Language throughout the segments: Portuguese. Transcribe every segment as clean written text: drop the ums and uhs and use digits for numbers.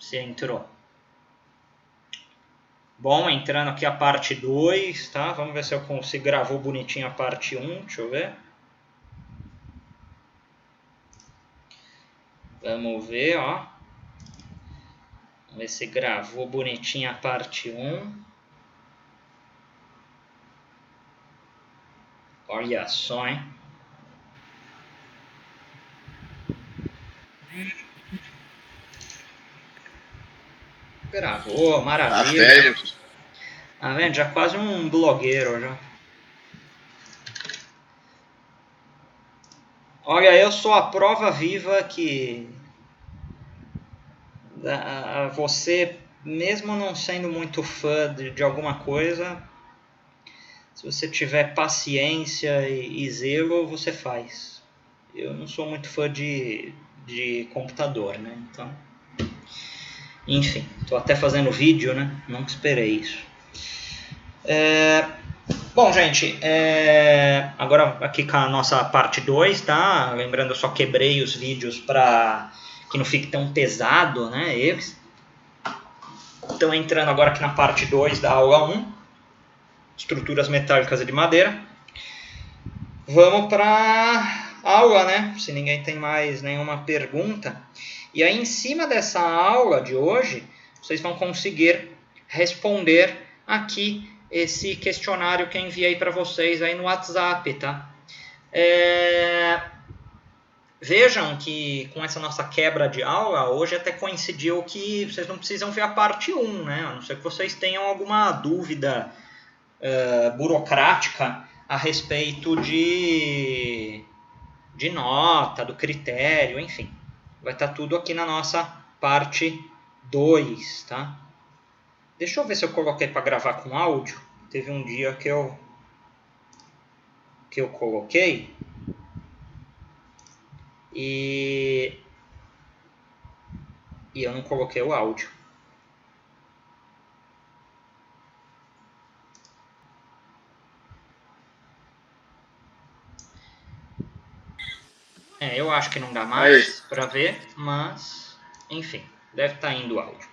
se entrou. Bom, entrando aqui a parte 2, tá? Vamos ver se eu consigo gravou bonitinho a parte 1, deixa eu ver. Vamos ver, ó. Vamos ver se gravou bonitinho a parte 1. Olha só, hein? Gravou, maravilha. Tá vendo? Já quase um blogueiro já. Olha, eu sou a prova viva que você, mesmo não sendo muito fã de alguma coisa, se você tiver paciência e zelo, você faz. Eu não sou muito fã de computador, né? Então, enfim, tô até fazendo vídeo, né? Nunca esperei isso. Bom, gente, agora aqui com a nossa parte 2, tá? Lembrando, eu só quebrei os vídeos para que não fique tão pesado, né? Eles. Então, entrando agora aqui na parte 2 da aula 1, estruturas metálicas e de madeira. Vamos para a aula, né? Se ninguém tem mais nenhuma pergunta. E aí, em cima dessa aula de hoje, vocês vão conseguir responder aqui esse questionário que eu enviei para vocês aí no WhatsApp, tá? Vejam que com essa nossa quebra de aula, hoje até coincidiu que vocês não precisam ver a parte 1, né? A não ser que vocês tenham alguma dúvida burocrática a respeito de nota, do critério, enfim. Vai estar tudo aqui na nossa parte 2, tá? Deixa eu ver se eu coloquei para gravar com áudio. Teve um dia que eu coloquei e eu não coloquei o áudio. Eu acho que não dá mais para ver, mas enfim, deve estar indo o áudio.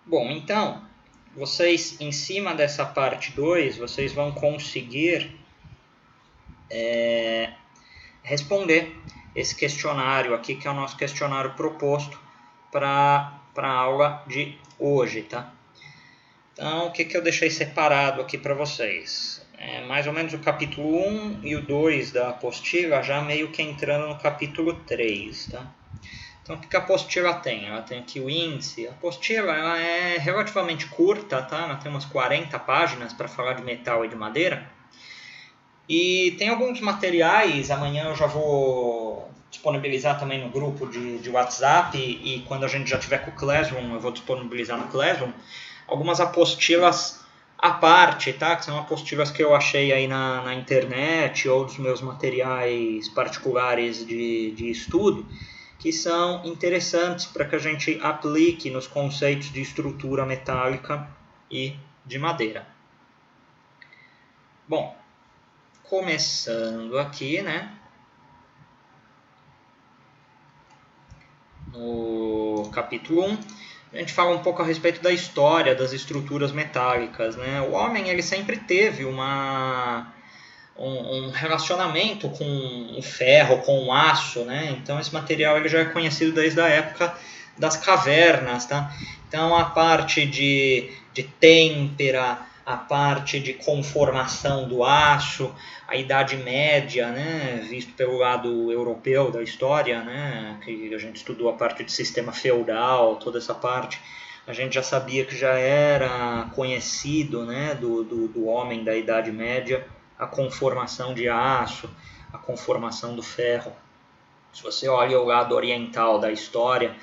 Bom, então, vocês em cima dessa parte 2, vocês vão conseguir responder esse questionário aqui, que é o nosso questionário proposto para a aula de hoje, tá? Então, o que eu deixei separado aqui para vocês? Mais ou menos o capítulo 1 e o 2 da apostila, já meio que entrando no capítulo 3, tá? Então, o que a apostila tem? Ela tem aqui o índice. A apostila ela é relativamente curta, tá? Ela tem umas 40 páginas para falar de metal e de madeira. E tem alguns materiais, amanhã eu já vou disponibilizar também no grupo de WhatsApp, e quando a gente já tiver com o Classroom, eu vou disponibilizar no Classroom, algumas apostilas à parte, tá? Que são apostilas que eu achei aí na internet ou dos meus materiais particulares de estudo, que são interessantes para que a gente aplique nos conceitos de estrutura metálica e de madeira. Bom, começando aqui, né, no capítulo 1, a gente fala um pouco a respeito da história das estruturas metálicas, né? O homem ele sempre teve um relacionamento com o ferro, com o aço, né? Então esse material ele já é conhecido desde a época das cavernas, tá? Então a parte de têmpera, a parte de conformação do aço, a Idade Média, né, visto pelo lado europeu da história, né, que a gente estudou a parte de sistema feudal, toda essa parte, a gente já sabia que já era conhecido, né, do homem da Idade Média, a conformação de aço, a conformação do ferro. Se você olha o lado oriental da história,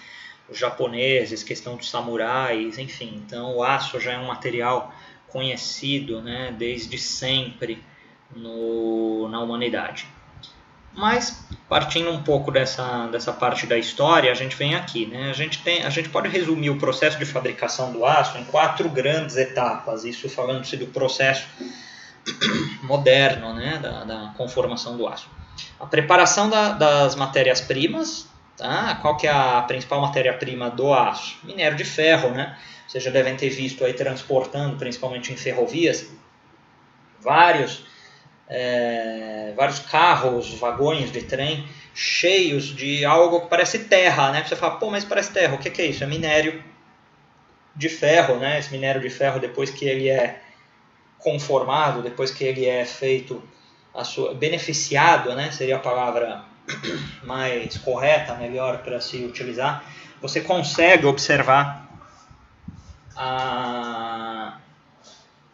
os japoneses, questão dos samurais, enfim, então o aço já é um material conhecido, né, desde sempre na humanidade. Mas, partindo um pouco dessa parte da história, a gente vem aqui, né? A gente pode resumir o processo de fabricação do aço em 4 grandes etapas, isso falando-se do processo moderno, né, da conformação do aço. A preparação das matérias-primas, Tá? Qual que é a principal matéria-prima do aço? Minério de ferro, né? Vocês já devem ter visto aí transportando, principalmente em ferrovias, vários carros, vagões de trem cheios de algo que parece terra, né? Você fala, pô, mas parece terra, o que é isso? É minério de ferro, né? Esse minério de ferro, depois que ele é conformado, depois que ele é feito, beneficiado, né? Seria a palavra mais correta, melhor para se utilizar, você consegue observar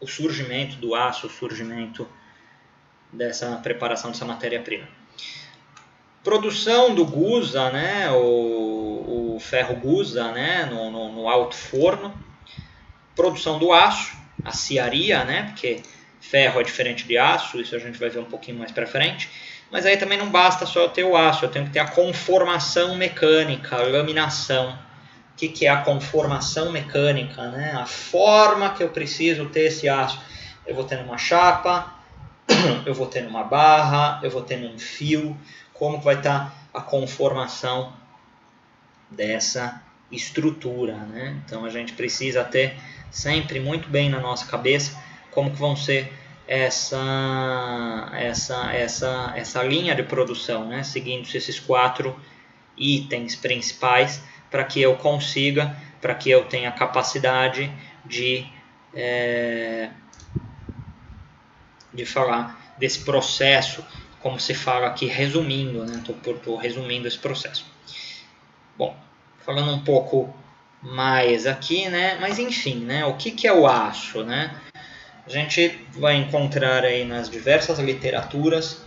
o surgimento do aço, o surgimento dessa preparação dessa matéria-prima. Produção do gusa, né, o ferro gusa, né, no alto forno. Produção do aço, a ciaria, né, porque ferro é diferente de aço, isso a gente vai ver um pouquinho mais para frente. Mas aí também não basta só eu ter o aço, eu tenho que ter a conformação mecânica, a laminação. O que é a conformação mecânica, né? A forma que eu preciso ter esse aço. Eu vou ter numa chapa, eu vou ter numa barra, eu vou ter num fio. Como vai estar a conformação dessa estrutura, né? Então a gente precisa ter sempre muito bem na nossa cabeça como que vão ser essa linha de produção, né? Seguindo esses 4 itens principais para que eu consiga, para que eu tenha capacidade de falar desse processo, como se fala aqui, resumindo, né? Estou resumindo esse processo. Bom, falando um pouco mais aqui, né? Mas enfim, né? O que é o aço, né? A gente vai encontrar aí nas diversas literaturas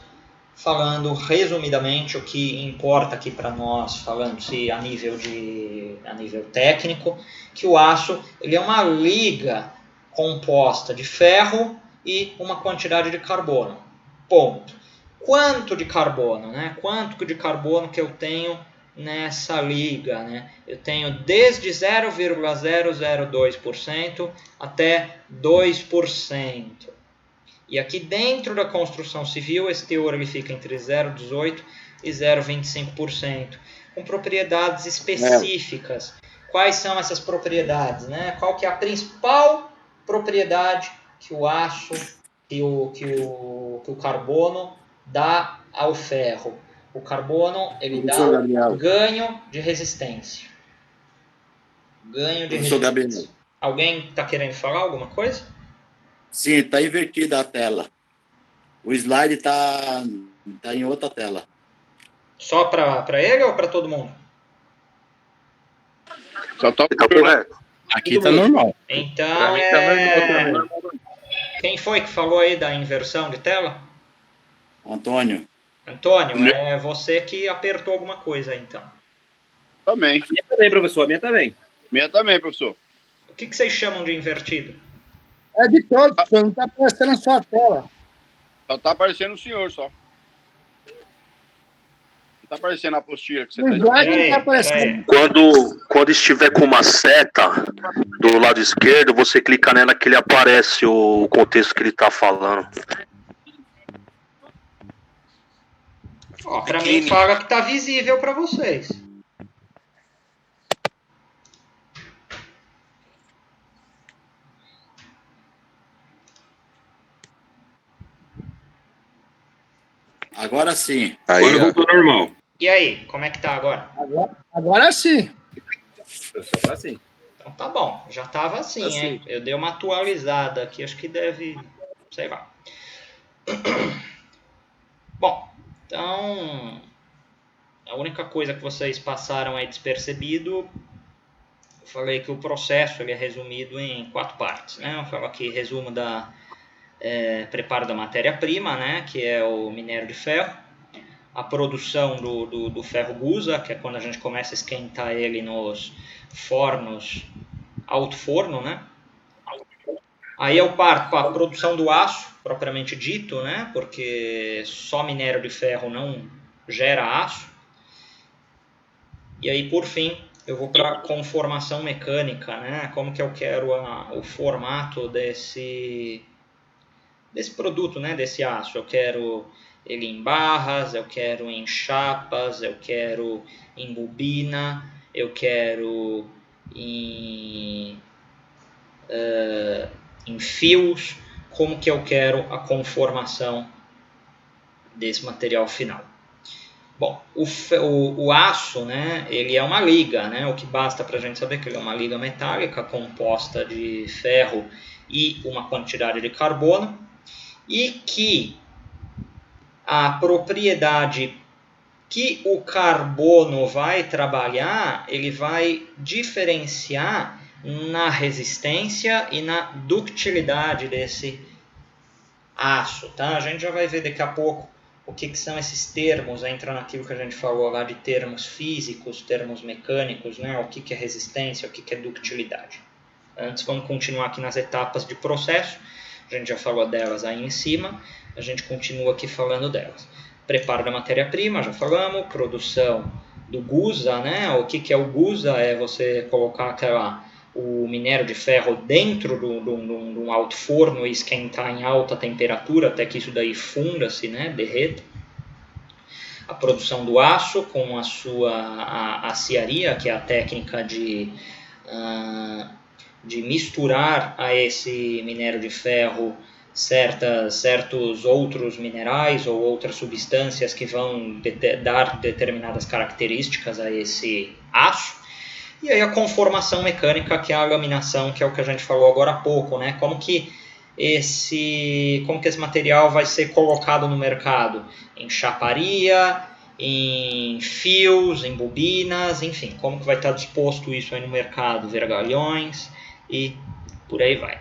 falando resumidamente o que importa aqui para nós, falando-se a nível técnico, que o aço ele é uma liga composta de ferro e uma quantidade de carbono. Ponto. Quanto de carbono, né? Quanto de carbono que eu tenho nessa liga, né? Eu tenho desde 0,002% até 2%. E aqui dentro da construção civil, esse teor ele fica entre 0,18% e 0,25%, com propriedades específicas. Quais são essas propriedades? Né? Qual que é a principal propriedade que o aço, que o carbono dá ao ferro? O carbono ele dá ganho de resistência. Ganho de resistência. Alguém está querendo falar alguma coisa? Sim, está invertida a tela. O slide está em outra tela. Só para ele ou para todo mundo? Só tá correto. Aqui tá normal. Então, Pra mim tá normal também. Quem foi que falou aí da inversão de tela? Antônio. Antônio, é você que apertou alguma coisa aí, então. Também. Minha também, professor. Minha também. Minha também, professor. O que vocês chamam de invertido? É de todos, professor. Não está aparecendo na sua tela. Só tá aparecendo o senhor, só. Não tá aparecendo a apostila que você No tá slide dizendo. não está aparecendo. Quando estiver com uma seta do lado esquerdo, você clica nela que ele aparece o contexto que ele está falando. Ó, para mim fala que tá visível para vocês. Agora sim. Agora voltou normal. E aí, como é que tá agora? Agora sim. Professor, tá assim. Então tá bom, já tava assim, hein? Eu dei uma atualizada aqui, acho que deve, sei lá. Bom, então a única coisa que vocês passaram aí despercebido, eu falei que o processo ele é resumido em 4 partes, né? Eu falo aqui resumo da preparo da matéria-prima, né? Que é o minério de ferro, a produção do ferro gusa, que é quando a gente começa a esquentar ele nos fornos alto forno, né? Aí eu parto para a produção do aço, propriamente dito, né? Porque só minério de ferro não gera aço. E aí, por fim, eu vou para a conformação mecânica, né? Como que eu quero o formato desse produto, né? Desse aço. Eu quero ele em barras, eu quero em chapas, eu quero em bobina, eu quero em fios, como que eu quero a conformação desse material final. Bom, o aço, né, ele é uma liga, né, o que basta para a gente saber que ele é uma liga metálica composta de ferro e uma quantidade de carbono, e que a propriedade que o carbono vai trabalhar, ele vai diferenciar na resistência e na ductilidade desse aço, tá? A gente já vai ver daqui a pouco o que são esses termos, entra naquilo que a gente falou lá de termos físicos, termos mecânicos, né? O que é resistência, o que é ductilidade. Antes, vamos continuar aqui nas etapas de processo, a gente já falou delas aí em cima, a gente continua aqui falando delas. Preparo da matéria-prima, já falamos, produção do gusa, né? O que é o gusa? É você colocar o minério de ferro dentro de um alto forno e esquentar em alta temperatura até que isso daí funda-se, né? Derreta. A produção do aço com a sua aciaria, que é a técnica de misturar a esse minério de ferro certos outros minerais ou outras substâncias que vão dar determinadas características a esse aço. E aí a conformação mecânica, que é a laminação, que é o que a gente falou agora há pouco, né? Como que esse material vai ser colocado no mercado? Em chaparia, em fios, em bobinas, enfim, como que vai estar disposto isso aí no mercado? Vergalhões e por aí vai.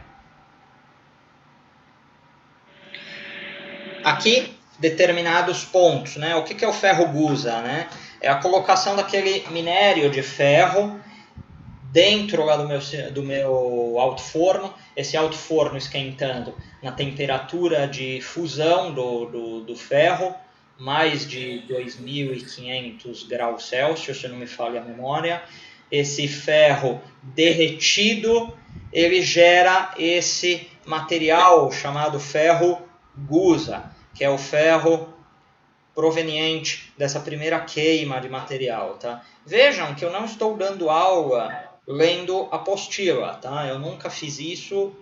Aqui, determinados pontos, né? O que é o ferro gusa, né? É a colocação daquele minério de ferro dentro lá do meu alto forno, esse alto forno esquentando na temperatura de fusão do ferro, mais de 2.500 graus Celsius, se não me falha a memória. Esse ferro derretido, ele gera esse material chamado ferro gusa, que é o ferro proveniente dessa primeira queima de material, tá? Vejam que eu não estou dando aula lendo apostila, tá? Eu nunca fiz isso,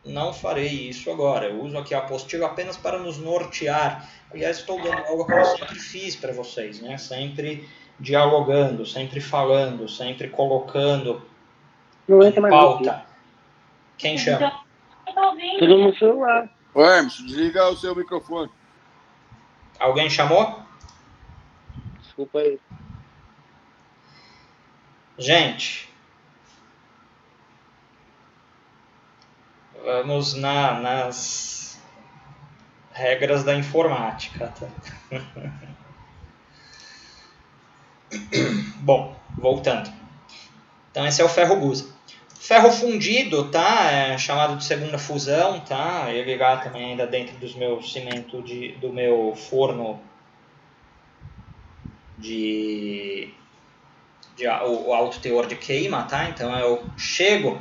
não farei isso agora. Eu uso aqui a apostila apenas para nos nortear. Aliás, estou dando aula como eu sempre fiz para vocês, né? Sempre dialogando, sempre falando, sempre colocando em pauta. Quem chama? Tudo no celular. Ô, Hermes, desliga o seu microfone. Alguém chamou? Desculpa aí. Gente, vamos nas regras da informática, tá? Bom, voltando. Então esse é o ferro gusa. Ferro fundido, tá? É chamado de segunda fusão, tá? Ele lá também ainda dentro dos meus cimento do meu forno o alto teor de queima, tá? Então eu chego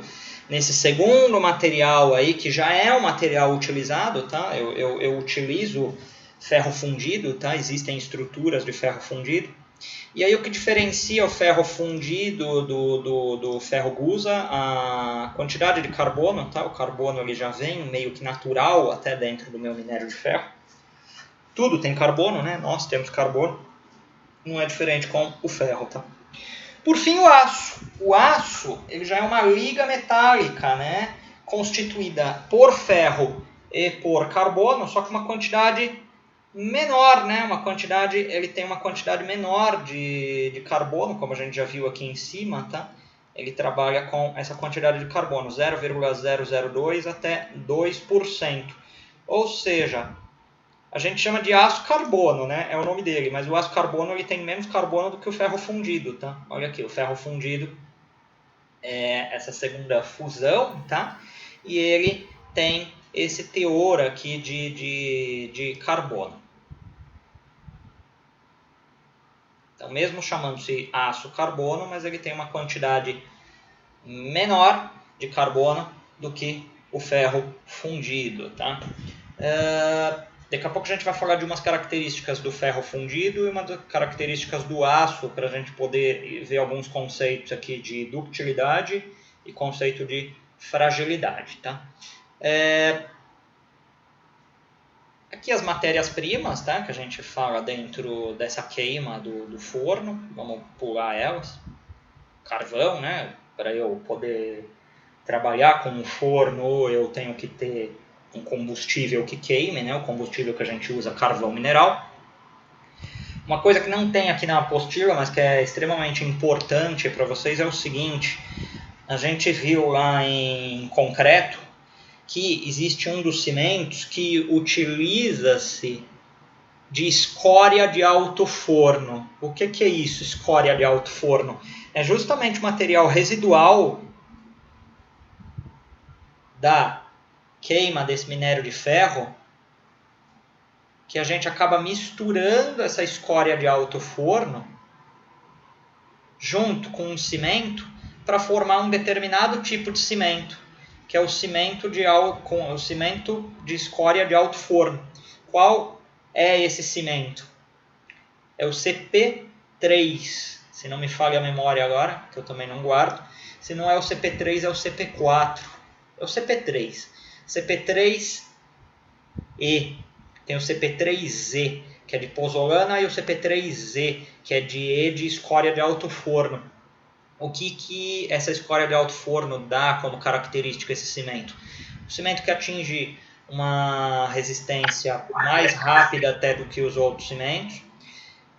nesse segundo material aí, que já é o material utilizado, tá? Eu utilizo ferro fundido, tá? Existem estruturas de ferro fundido. E aí o que diferencia o ferro fundido do ferro gusa? A quantidade de carbono, tá? O carbono ele já vem meio que natural até dentro do meu minério de ferro. Tudo tem carbono, né? Nós temos carbono. Não é diferente com o ferro, tá? Por fim, o aço. O aço ele já é uma liga metálica, né? Constituída por ferro e por carbono, só que uma quantidade menor, né? Ele tem uma quantidade menor de carbono, como a gente já viu aqui em cima, tá? Ele trabalha com essa quantidade de carbono, 0,002 até 2%. Ou seja, a gente chama de aço carbono, né? É o nome dele, mas o aço carbono ele tem menos carbono do que o ferro fundido, tá? Olha aqui, o ferro fundido é essa segunda fusão, tá? E ele tem esse teor aqui de carbono. Então, mesmo chamando-se aço carbono, mas ele tem uma quantidade menor de carbono do que o ferro fundido, tá? Daqui a pouco a gente vai falar de umas características do ferro fundido e umas características do aço, para a gente poder ver alguns conceitos aqui de ductilidade e conceito de fragilidade. Tá? Aqui as matérias-primas, tá? Que a gente fala dentro dessa queima do forno, vamos pular elas. Carvão, né? Para eu poder trabalhar com um forno, eu tenho que ter um combustível que queime, né? O combustível que a gente usa, carvão mineral. Uma coisa que não tem aqui na apostila, mas que é extremamente importante para vocês é o seguinte: a gente viu lá em concreto que existe um dos cimentos que utiliza-se de escória de alto forno. O que é isso, escória de alto forno? É justamente o material residual da queima desse minério de ferro, que a gente acaba misturando essa escória de alto forno junto com um cimento para formar um determinado tipo de cimento, que é o cimento de escória de alto forno. Qual é esse cimento? É o CP3, se não me falha a memória agora, que eu também não guardo. Se não é o CP3, é o CP4. É o CP3. CP3E. Tem o CP3Z, que é de pozolana, e o CP3Z, que é de escória de alto forno. O que essa escória de alto forno dá como característica esse cimento? Um cimento que atinge uma resistência mais rápida até do que os outros cimentos.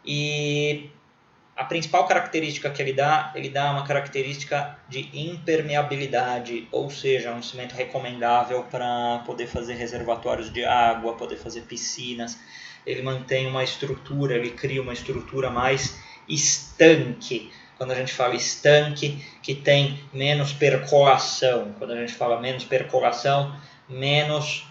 E a principal característica que ele dá uma característica de impermeabilidade, ou seja, um cimento recomendável para poder fazer reservatórios de água, poder fazer piscinas. Ele mantém uma estrutura, ele cria uma estrutura mais estanque. Quando a gente fala estanque, que tem menos percolação. Quando a gente fala menos percolação, menos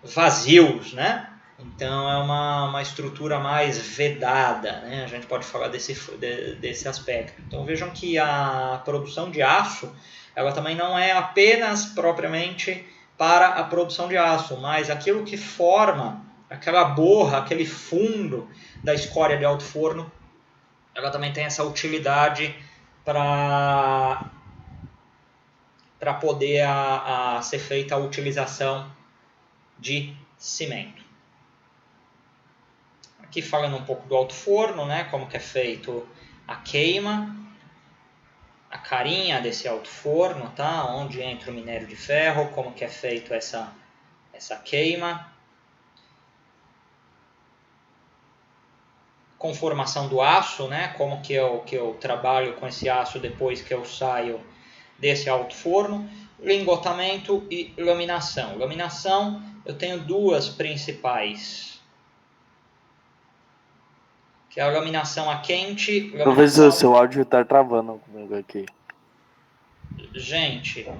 vazios, né? Então é uma estrutura mais vedada, né? A gente pode falar desse aspecto. Então vejam que a produção de aço, ela também não é apenas propriamente para a produção de aço, mas aquilo que forma aquela borra, aquele fundo da escória de alto forno, ela também tem essa utilidade para poder ser feita a utilização de cimento. Aqui falando um pouco do alto forno, né, como que é feito a queima, a carinha desse alto forno, tá, onde entra o minério de ferro, como que é feito essa queima. Conformação do aço, né, como que eu trabalho com esse aço depois que eu saio desse alto forno. Lingotamento e laminação. Laminação, eu tenho duas principais, que é a laminação a quente. Professor, seu áudio tá travando comigo aqui. Gente,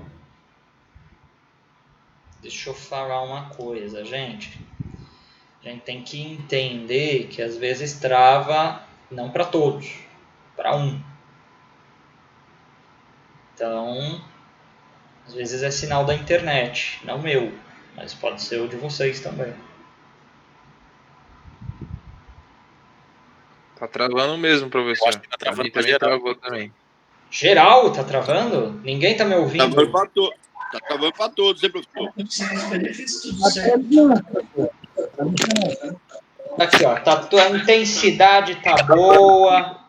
deixa eu falar uma coisa, gente. A gente tem que entender que às vezes trava, não para todos, para um. Então, às vezes é sinal da internet, não meu, mas pode ser o de vocês também. Tá travando mesmo, professor. Acho que tá travando pra mim pra também geral. travou também. Geral, tá travando? Ninguém tá me ouvindo? Tá travando pra todos, hein, professor? Aqui, ó, a intensidade tá boa.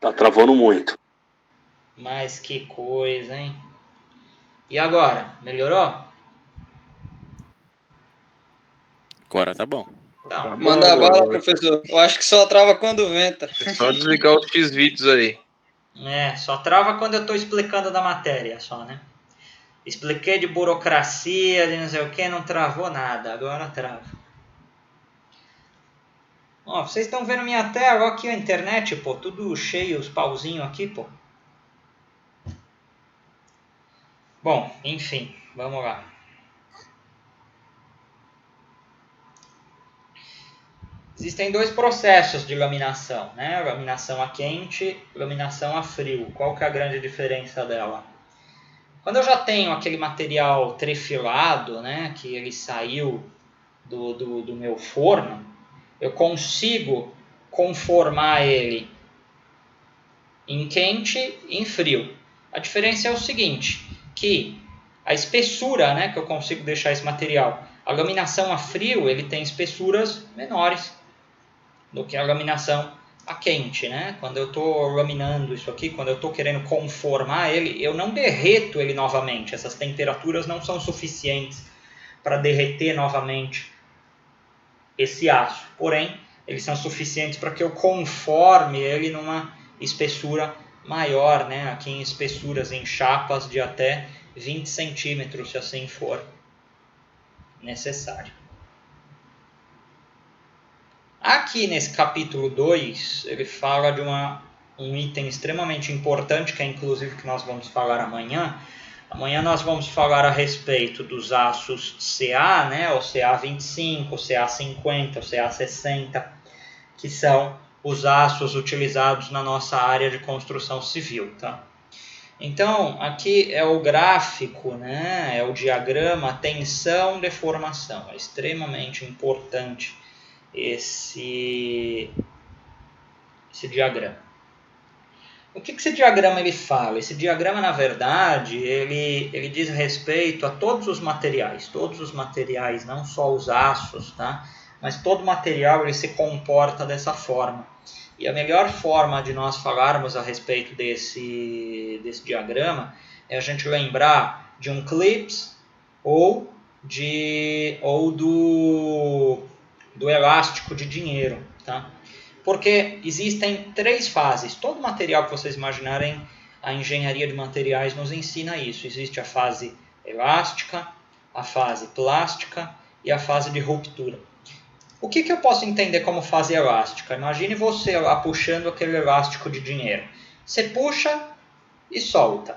Tá travando muito. Mas que coisa, hein? E agora? Melhorou? Agora tá bom. Tá. Manda bala, professor. Eu acho que só trava quando venta. É só desligar os X-vídeos aí. Só trava quando eu tô explicando da matéria, só, né? Expliquei de burocracia, de não sei o que, não travou nada. Agora trava. Ó, vocês estão vendo minha tela, ó, aqui a internet, pô, tudo cheio, os pauzinhos aqui, pô. Bom, enfim, vamos lá. Existem dois processos de laminação, né? Laminação a quente, laminação a frio. Qual que é a grande diferença dela? Quando eu já tenho aquele material trefilado, né, que ele saiu do meu forno, eu consigo conformar ele em quente e em frio. A diferença é o seguinte, que a espessura, né, que eu consigo deixar esse material, a laminação a frio ele tem espessuras menores do que a laminação a quente, né? Quando eu estou laminando isso aqui, quando eu estou querendo conformar ele, eu não derreto ele novamente. Essas temperaturas não são suficientes para derreter novamente esse aço. Porém, eles são suficientes para que eu conforme ele numa espessura maior, né? Aqui em espessuras, em chapas de até 20 centímetros, se assim for necessário. Aqui nesse capítulo 2, ele fala de um item extremamente importante, que é inclusive que nós vamos falar amanhã. Amanhã nós vamos falar a respeito dos aços CA, né, o CA25, o CA50, o CA60, que são os aços utilizados na nossa área de construção civil. Tá? Então, aqui é o gráfico, né, é o diagrama tensão-deformação. É extremamente importante esse diagrama. O que esse diagrama ele fala? Esse diagrama, na verdade, ele diz respeito a todos os materiais, não só os aços, tá? Mas todo material ele se comporta dessa forma. E a melhor forma de nós falarmos a respeito desse diagrama é a gente lembrar de um clips ou do elástico de dinheiro, tá? Porque existem 3 fases. Todo material que vocês imaginarem, a engenharia de materiais nos ensina isso. Existe a fase elástica, a fase plástica e a fase de ruptura. O que eu posso entender como fase elástica? Imagine você lá puxando aquele elástico de dinheiro. Você puxa e solta.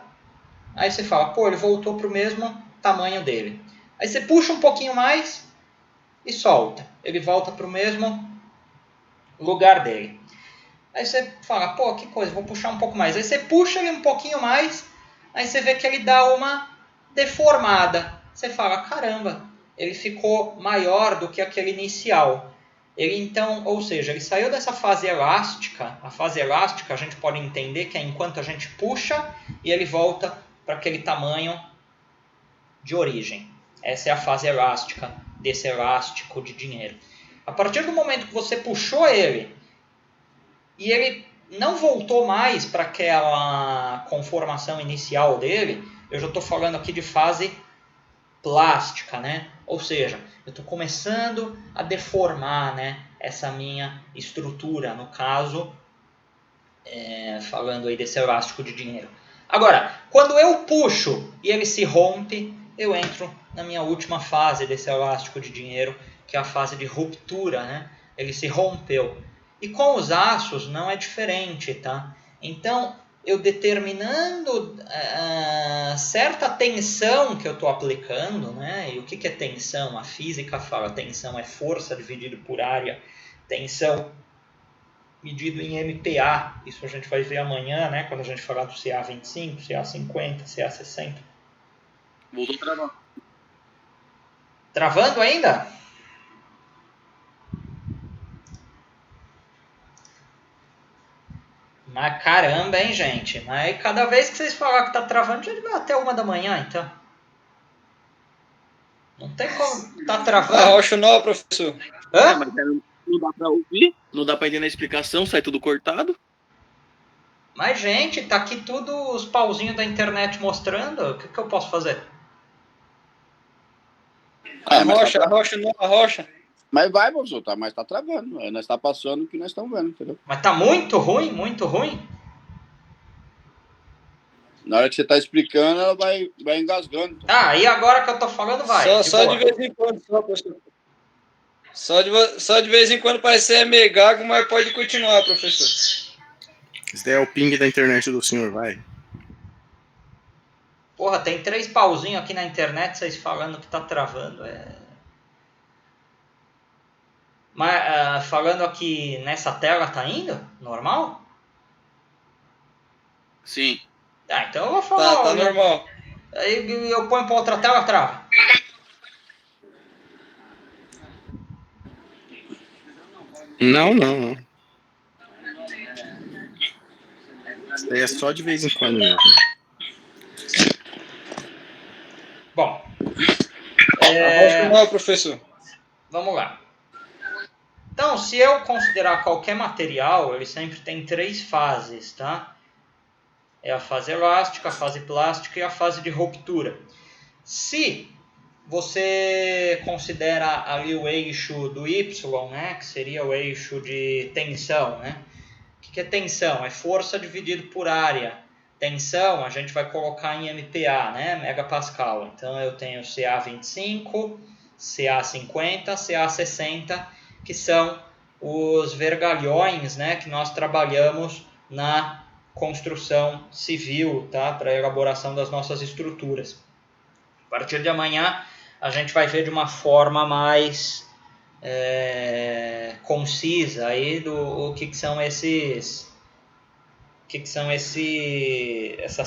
Aí você fala, pô, ele voltou para o mesmo tamanho dele. Aí você puxa um pouquinho mais e solta. Ele volta para o mesmo lugar dele. Aí você fala, pô, que coisa, vou puxar um pouco mais. Aí você puxa ele um pouquinho mais, aí você vê que ele dá uma deformada. Você fala, caramba, ele ficou maior do que aquele inicial. Ele então, ou seja, ele saiu dessa fase elástica. A fase elástica a gente pode entender que é enquanto a gente puxa e ele volta para aquele tamanho de origem. Essa é a fase elástica desse elástico de dinheiro. A partir do momento que você puxou ele e ele não voltou mais para aquela conformação inicial dele, eu já estou falando aqui de fase plástica, né? Ou seja, eu estou começando a deformar, né, essa minha estrutura, no caso, falando aí desse elástico de dinheiro. Agora, quando eu puxo e ele se rompe, eu entro na minha última fase desse elástico de dinheiro, que é a fase de ruptura, né? Ele se rompeu. E com os aços não é diferente, tá? Então, eu determinando certa tensão que eu estou aplicando, né? E o que é tensão? A física fala, tensão é força dividido por área, tensão medido em MPa. Isso a gente vai ver amanhã, né? Quando a gente falar do CA25, CA50, CA60. Voltou travando. Travando ainda? Mas caramba, hein, gente? Mas cada vez que vocês falar que tá travando, já vai até 1 da manhã, então. Não tem como tá travando. Arrocha não, professor. Hã? Mas não dá pra ouvir, não dá pra entender a explicação, sai tudo cortado. Mas, gente, tá aqui tudo os pauzinhos da internet mostrando. O que eu posso fazer? Arrocha não, arrocha. Mas vai, professor, mas tá travando. Nós está passando o que nós estamos vendo, entendeu? Mas tá muito ruim, muito ruim. Na hora que você tá explicando, ela vai engasgando. Ah, e agora que eu tô falando, vai. Só de vez em quando, professor. Só de vez em quando parece ser meio gago, mas pode continuar, professor. Esse daí é o ping da internet do senhor, vai. Porra, tem 3 pauzinhos aqui na internet, vocês falando que tá travando. Mas falando aqui nessa tela, tá indo? Normal? Sim. Ah, então eu vou falar. Tá normal. Aí eu ponho para outra tela, trava. Não. Isso daí é só de vez em quando mesmo. Bom, Continuar, professor. vamos lá. Então, se eu considerar qualquer material, ele sempre tem 3 fases, tá? É a fase elástica, a fase plástica e a fase de ruptura. Se você considera ali o eixo do Y, né, que seria o eixo de tensão, né? O que é tensão? É força dividido por área. Tensão a gente vai colocar em MPa, né, megapascal. Então eu tenho CA25, CA50, CA60, que são os vergalhões, né, que nós trabalhamos na construção civil, tá, para a elaboração das nossas estruturas. A partir de amanhã a gente vai ver de uma forma mais concisa aí do que são essas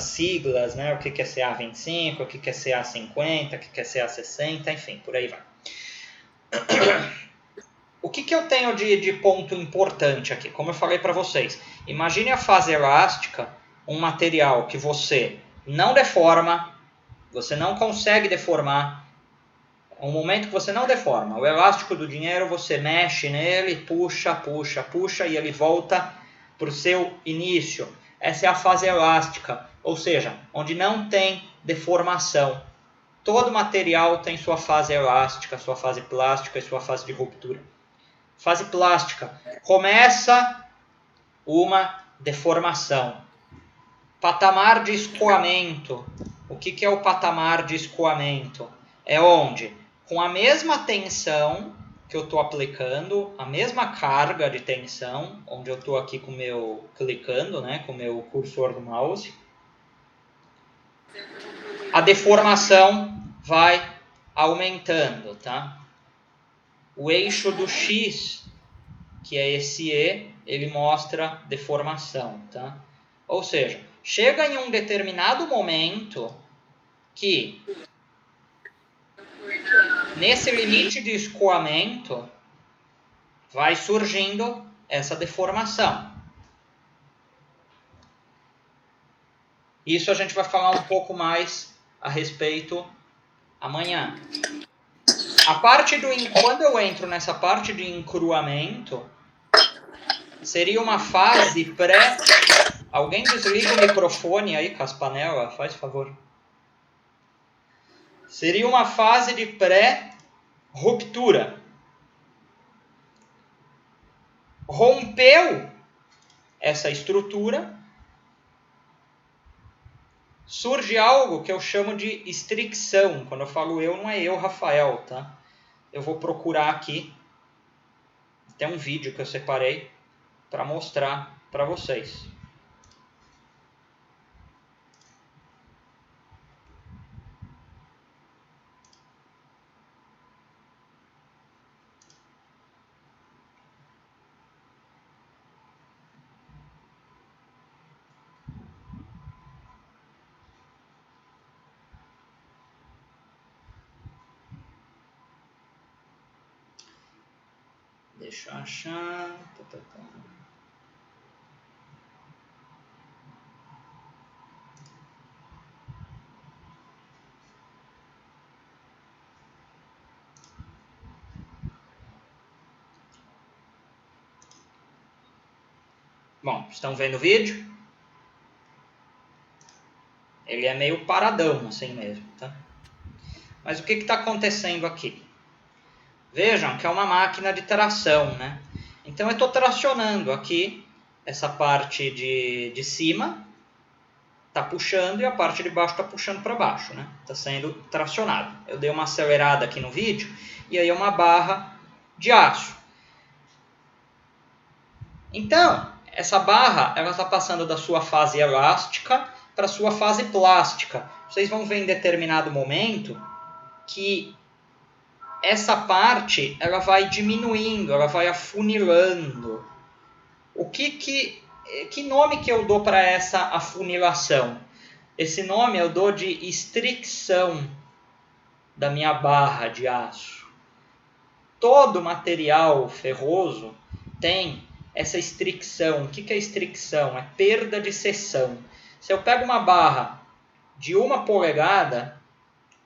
siglas, né? O que é CA25, o que é CA50, o que é CA60, enfim, por aí vai. O que eu tenho de ponto importante aqui? Como eu falei para vocês, imagine a fase elástica, um material que você não deforma, você não consegue deformar. Um momento que você não deforma. O elástico do dinheiro, você mexe nele, puxa, e ele volta para o seu início. Essa é a fase elástica, ou seja, onde não tem deformação. Todo material tem sua fase elástica, sua fase plástica e sua fase de ruptura. Fase plástica. Começa uma deformação. Patamar de escoamento. O que é o patamar de escoamento? É onde, com a mesma tensão que eu estou aplicando, a mesma carga de tensão, onde eu estou aqui com o meu clicando, né, com o meu cursor do mouse, a deformação vai aumentando, tá? O eixo do X, que é esse E, ele mostra deformação, tá? Ou seja, chega em um determinado momento que, nesse limite de escoamento, vai surgindo essa deformação. Isso a gente vai falar um pouco mais a respeito amanhã. Quando eu entro nessa parte de encruamento, seria uma fase pré... Alguém desliga o microfone aí, Caspanella, faz favor. Seria uma fase de pré-ruptura. Rompeu essa estrutura, surge algo que eu chamo de estricção. Quando eu falo eu, não é eu, Rafael, tá? Eu vou procurar aqui. Tem um vídeo que eu separei para mostrar para vocês. Deixa eu achar. Bom, estão vendo o vídeo? Ele é meio paradão assim mesmo, tá? Mas o que está acontecendo aqui? Vejam que é uma máquina de tração, né? Então eu estou tracionando aqui essa parte de cima, está puxando, e a parte de baixo está puxando para baixo, né? Está sendo tracionado. Eu dei uma acelerada aqui no vídeo, e aí é uma barra de aço. Então, essa barra ela está passando da sua fase elástica para a sua fase plástica. Vocês vão ver em determinado momento que essa parte ela vai diminuindo, ela vai afunilando. Que nome que eu dou para essa afunilação? Esse nome eu dou de estricção da minha barra de aço. Todo material ferroso tem essa estricção. O que é estricção? É perda de seção. Se eu pego uma barra de 1 polegada,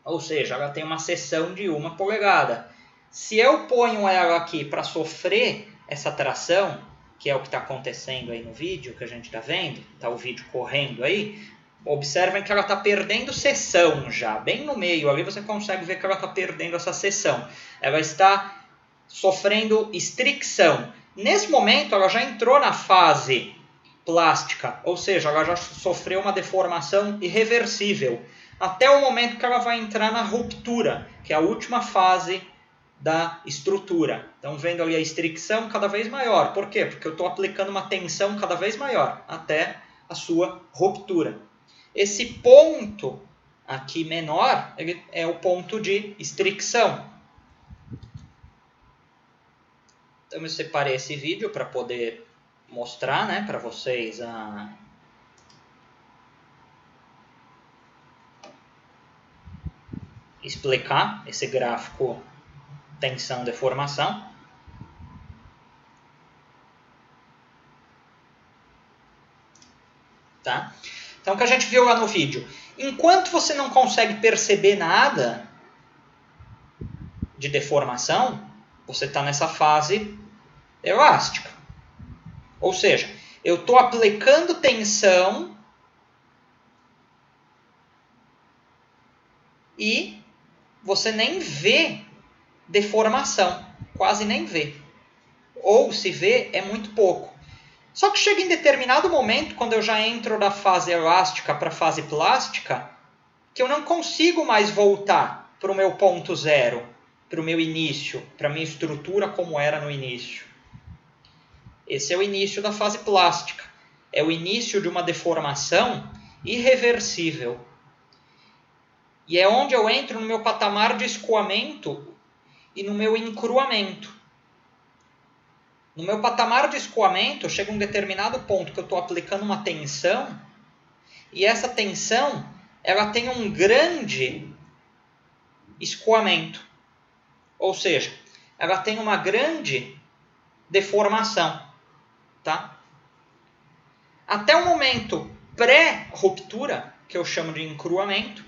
ou seja, ela tem uma seção de 1 polegada. Se eu ponho ela aqui para sofrer essa tração, que é o que está acontecendo aí no vídeo, que a gente está vendo, está o vídeo correndo aí, observem que ela está perdendo seção já, bem no meio, ali você consegue ver que ela está perdendo essa seção. Ela está sofrendo estricção. Nesse momento ela já entrou na fase plástica, ou seja, ela já sofreu uma deformação irreversível, até o momento que ela vai entrar na ruptura, que é a última fase da estrutura. Então, vendo ali a estricção cada vez maior. Por quê? Porque eu estou aplicando uma tensão cada vez maior, até a sua ruptura. Esse ponto aqui menor, ele é o ponto de estricção. Então, eu separei esse vídeo para poder mostrar, né, para vocês explicar esse gráfico tensão-deformação. Tá? Então, o que a gente viu lá no vídeo. Enquanto você não consegue perceber nada de deformação, você está nessa fase elástica. Ou seja, eu estou aplicando tensão e você nem vê deformação, quase nem vê. Ou se vê, é muito pouco. Só que chega em determinado momento, quando eu já entro da fase elástica para a fase plástica, que eu não consigo mais voltar para o meu ponto zero, para o meu início, para a minha estrutura como era no início. Esse é o início da fase plástica. É o início de uma deformação irreversível. E é onde eu entro no meu patamar de escoamento e no meu encruamento. No meu patamar de escoamento, chega um determinado ponto que eu estou aplicando uma tensão, e essa tensão ela tem um grande escoamento. Ou seja, ela tem uma grande deformação. Tá? Até o momento pré-ruptura, que eu chamo de encruamento,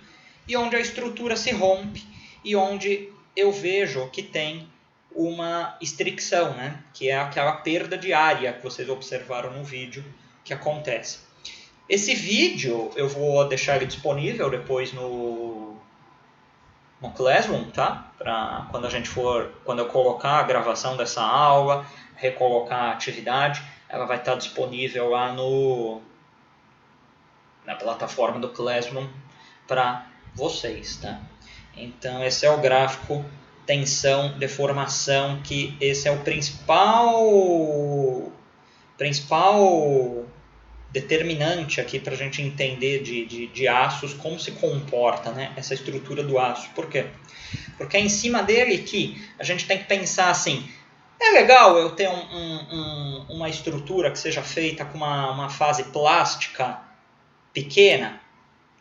e onde a estrutura se rompe, e onde eu vejo que tem uma estricção, né? Que é aquela perda de área que vocês observaram no vídeo que acontece. Esse vídeo eu vou deixar ele disponível depois no Classroom, tá? Para quando eu colocar a gravação dessa aula, recolocar a atividade, ela vai estar disponível lá na plataforma do Classroom para vocês, tá? Então esse é o gráfico tensão, deformação, que esse é o principal determinante aqui para a gente entender de aços, como se comporta, né, essa estrutura do aço. Por quê? Porque é em cima dele que a gente tem que pensar assim, é legal eu ter uma estrutura que seja feita com uma fase plástica pequena,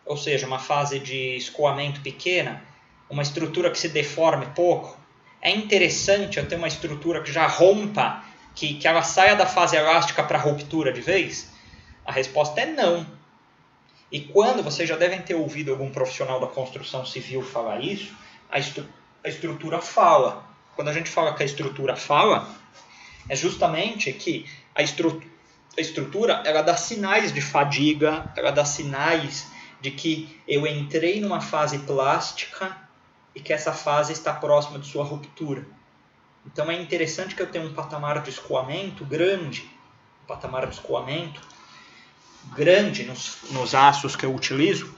ou seja, uma fase de escoamento pequena, uma estrutura que se deforme pouco. É interessante eu ter uma estrutura que já rompa, que ela saia da fase elástica para a ruptura de vez? A resposta é não. E quando, vocês já devem ter ouvido algum profissional da construção civil falar isso, a estrutura fala. Quando a gente fala que a estrutura fala, é justamente que a estrutura ela dá sinais de fadiga, ela dá sinais de que eu entrei numa fase plástica e que essa fase está próxima de sua ruptura. Então é interessante que eu tenha um patamar de escoamento grande, nos aços que eu utilizo,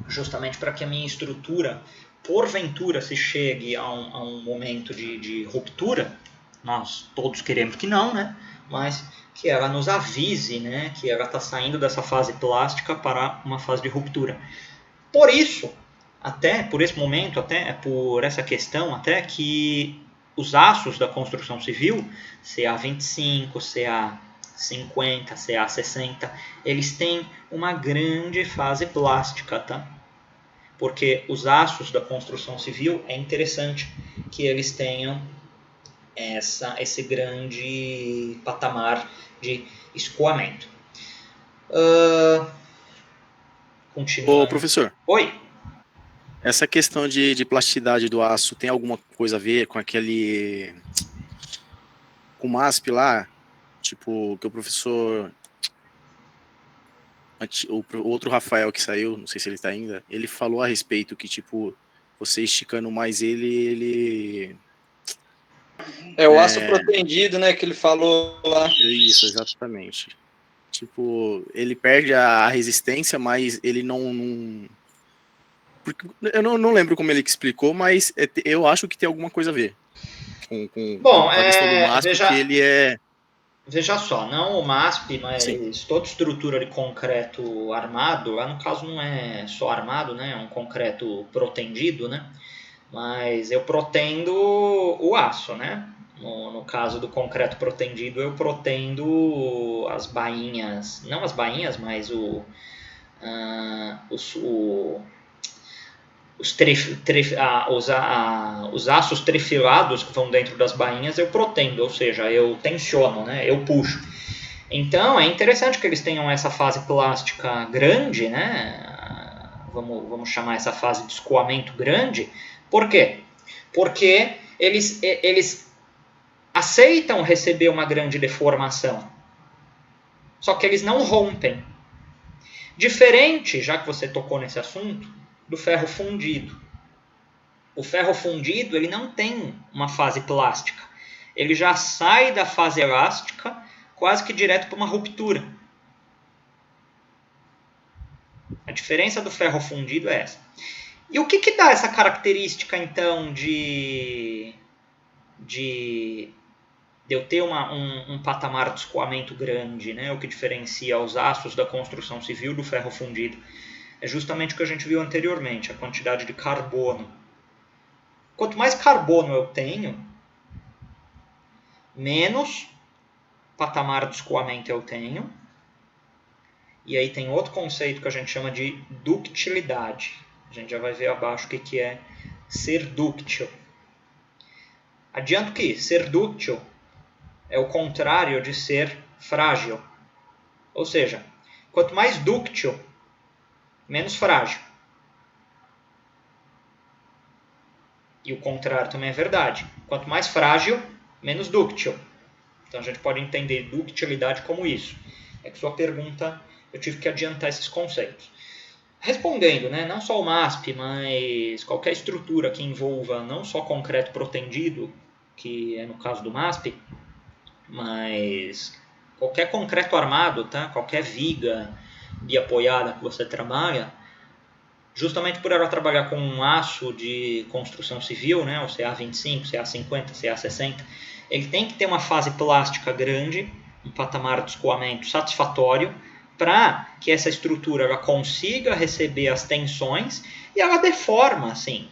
justamente para que a minha estrutura, porventura, se chegue a um momento de ruptura, nós todos queremos que não, né? Mas que ela nos avise, né, que ela está saindo dessa fase plástica para uma fase de ruptura. Por isso, até por esse momento, até por essa questão, até que os aços da construção civil, CA25, CA50, CA60, eles têm uma grande fase plástica, tá? Porque os aços da construção civil, é interessante que eles tenham esse grande patamar de escoamento. Continuando. Ô, professor, Oi. essa questão de plasticidade do aço tem alguma coisa a ver com aquele... com o MASP lá? Tipo, que o professor... o outro Rafael que saiu, não sei se ele tá ainda, ele falou a respeito que, tipo, você esticando mais ele... É o aço protendido, né, que ele falou lá. Isso, exatamente. Tipo, ele perde a resistência, mas ele não... Porque eu não lembro como ele que explicou, mas eu acho que tem alguma coisa a ver com a questão do MASP, que ele é... Veja só, não o MASP, mas Sim. toda estrutura de concreto armado, lá no caso não é só armado, né, é um concreto protendido, né, mas eu protendo o aço, né, no caso do concreto protendido eu protendo as bainhas, não as bainhas, mas os aços trifilados que vão dentro das bainhas eu protendo, ou seja, eu tensiono, né? Eu puxo. Então é interessante que eles tenham essa fase plástica grande, né? Vamos chamar essa fase de escoamento grande. Por quê? Porque eles aceitam receber uma grande deformação, só que eles não rompem. Diferente, já que você tocou nesse assunto, do ferro fundido. O ferro fundido ele não tem uma fase plástica. Ele já sai da fase elástica quase que direto para uma ruptura. A diferença do ferro fundido é essa. E o que dá essa característica, então, de eu ter um patamar de escoamento grande, né? O que diferencia os aços da construção civil do ferro fundido? É justamente o que a gente viu anteriormente, a quantidade de carbono. Quanto mais carbono eu tenho, menos patamar de escoamento eu tenho. E aí tem outro conceito que a gente chama de ductilidade. A gente já vai ver abaixo o que é ser dúctil. Adianto que ser dúctil é o contrário de ser frágil. Ou seja, quanto mais dúctil, menos frágil. E o contrário também é verdade. Quanto mais frágil, menos dúctil. Então a gente pode entender ductilidade como isso. É que sua pergunta, eu tive que adiantar esses conceitos. Respondendo, né, não só o MASP, mas qualquer estrutura que envolva não só concreto protendido, que é no caso do MASP, mas qualquer concreto armado, tá? Qualquer viga biapoiada que você trabalha, justamente por ela trabalhar com um aço de construção civil, né, o CA25, CA50, CA60, ele tem que ter uma fase plástica grande, um patamar de escoamento satisfatório, para que essa estrutura ela consiga receber as tensões e ela deforma, assim.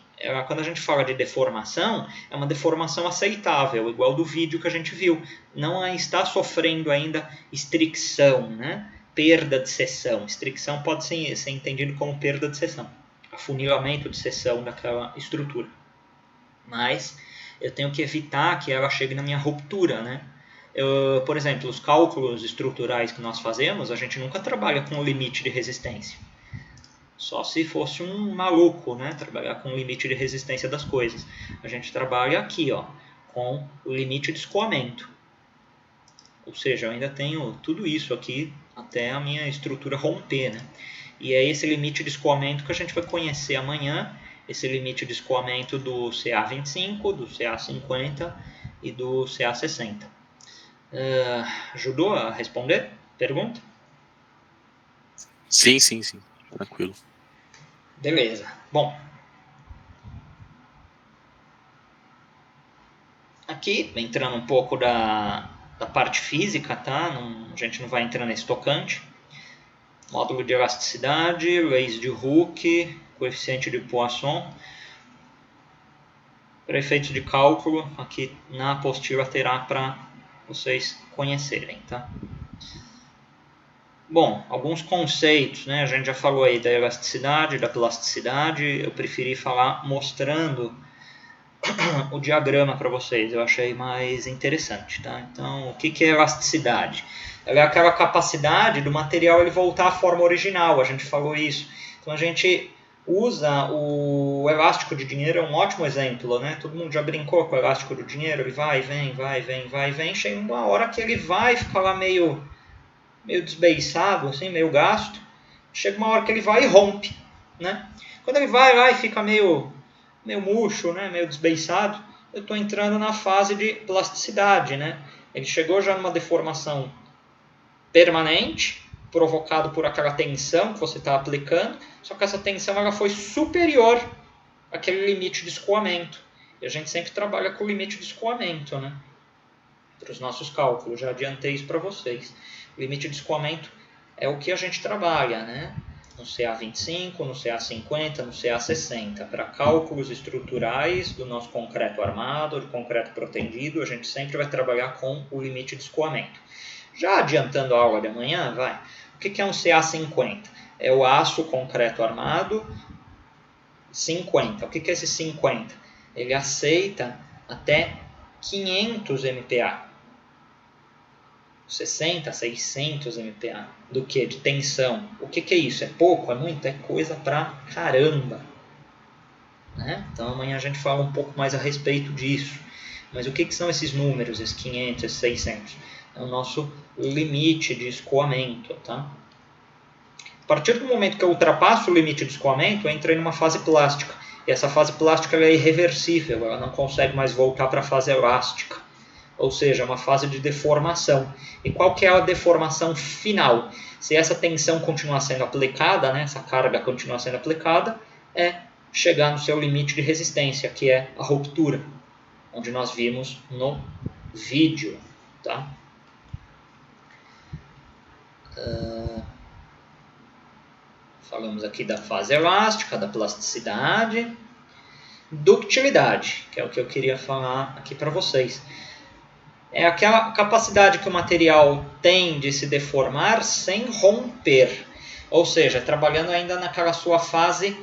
Quando a gente fala de deformação, é uma deformação aceitável, igual do vídeo que a gente viu. Não está sofrendo ainda estricção, né? Perda de seção. Estricção pode ser entendido como perda de seção, afunilamento de seção daquela estrutura. Mas eu tenho que evitar que ela chegue na minha ruptura, né? Por exemplo, os cálculos estruturais que nós fazemos, a gente nunca trabalha com o limite de resistência. Só se fosse um maluco, né? Trabalhar com o limite de resistência das coisas. A gente trabalha aqui, ó, com o limite de escoamento. Ou seja, eu ainda tenho tudo isso aqui até a minha estrutura romper, né? E é esse limite de escoamento que a gente vai conhecer amanhã, esse limite de escoamento do CA25, do CA50 e do CA60. Ajudou a responder? Pergunta? Sim. Tranquilo. Beleza. Bom. Aqui, entrando um pouco da parte física, tá? A gente não vai entrar nesse tocante. Módulo de elasticidade, leis de Hooke, coeficiente de Poisson. Para efeitos de cálculo, aqui na apostila terá para vocês conhecerem, tá? Bom, alguns conceitos, né? A gente já falou aí da elasticidade, da plasticidade. Eu preferi falar mostrando o diagrama para vocês. Eu achei mais interessante, tá? Então, o que é elasticidade? Ela é aquela capacidade do material ele voltar à forma original. A gente falou isso. Então, a gente usa o elástico de dinheiro, é um ótimo exemplo, né? Todo mundo já brincou com o elástico do dinheiro. Ele vai, vem, vai, vem, vai, vem. Chega uma hora que ele vai ficar lá meio desbeiçado, assim, meio gasto. Chega uma hora que ele vai e rompe, né? Quando ele vai lá e fica meio murcho, né? Meio desbeiçado, eu estou entrando na fase de plasticidade, né? Ele chegou já numa deformação permanente, provocado por aquela tensão que você está aplicando, só que essa tensão ela foi superior àquele limite de escoamento. E a gente sempre trabalha com o limite de escoamento, né? Para os nossos cálculos, já adiantei isso para vocês. O limite de escoamento é o que a gente trabalha, né? No CA25, no CA50, no CA60. Para cálculos estruturais do nosso concreto armado, do concreto protendido, a gente sempre vai trabalhar com o limite de escoamento. Já adiantando a aula de amanhã, vai. O que é um CA50? É o aço concreto armado 50. O que é esse 50? Ele aceita até 500 MPa. 60, 600 MPa. Do que? De tensão. O que é isso? É pouco? É muito? É coisa pra caramba. Né? Então amanhã a gente fala um pouco mais a respeito disso. Mas o que são esses números, esses 500, esses 600? É o nosso limite de escoamento. Tá? A partir do momento que eu ultrapasso o limite de escoamento, eu entrei numa fase plástica. E essa fase plástica é irreversível, ela não consegue mais voltar para a fase elástica. Ou seja, uma fase de deformação. E qual que é a deformação final? Se essa tensão continuar sendo aplicada, né, essa carga continuar sendo aplicada, é chegar no seu limite de resistência, que é a ruptura, onde nós vimos no vídeo. Tá? Falamos aqui da fase elástica, da plasticidade, ductilidade, que é o que eu queria falar aqui para vocês. É aquela capacidade que o material tem de se deformar sem romper. Ou seja, trabalhando ainda naquela sua fase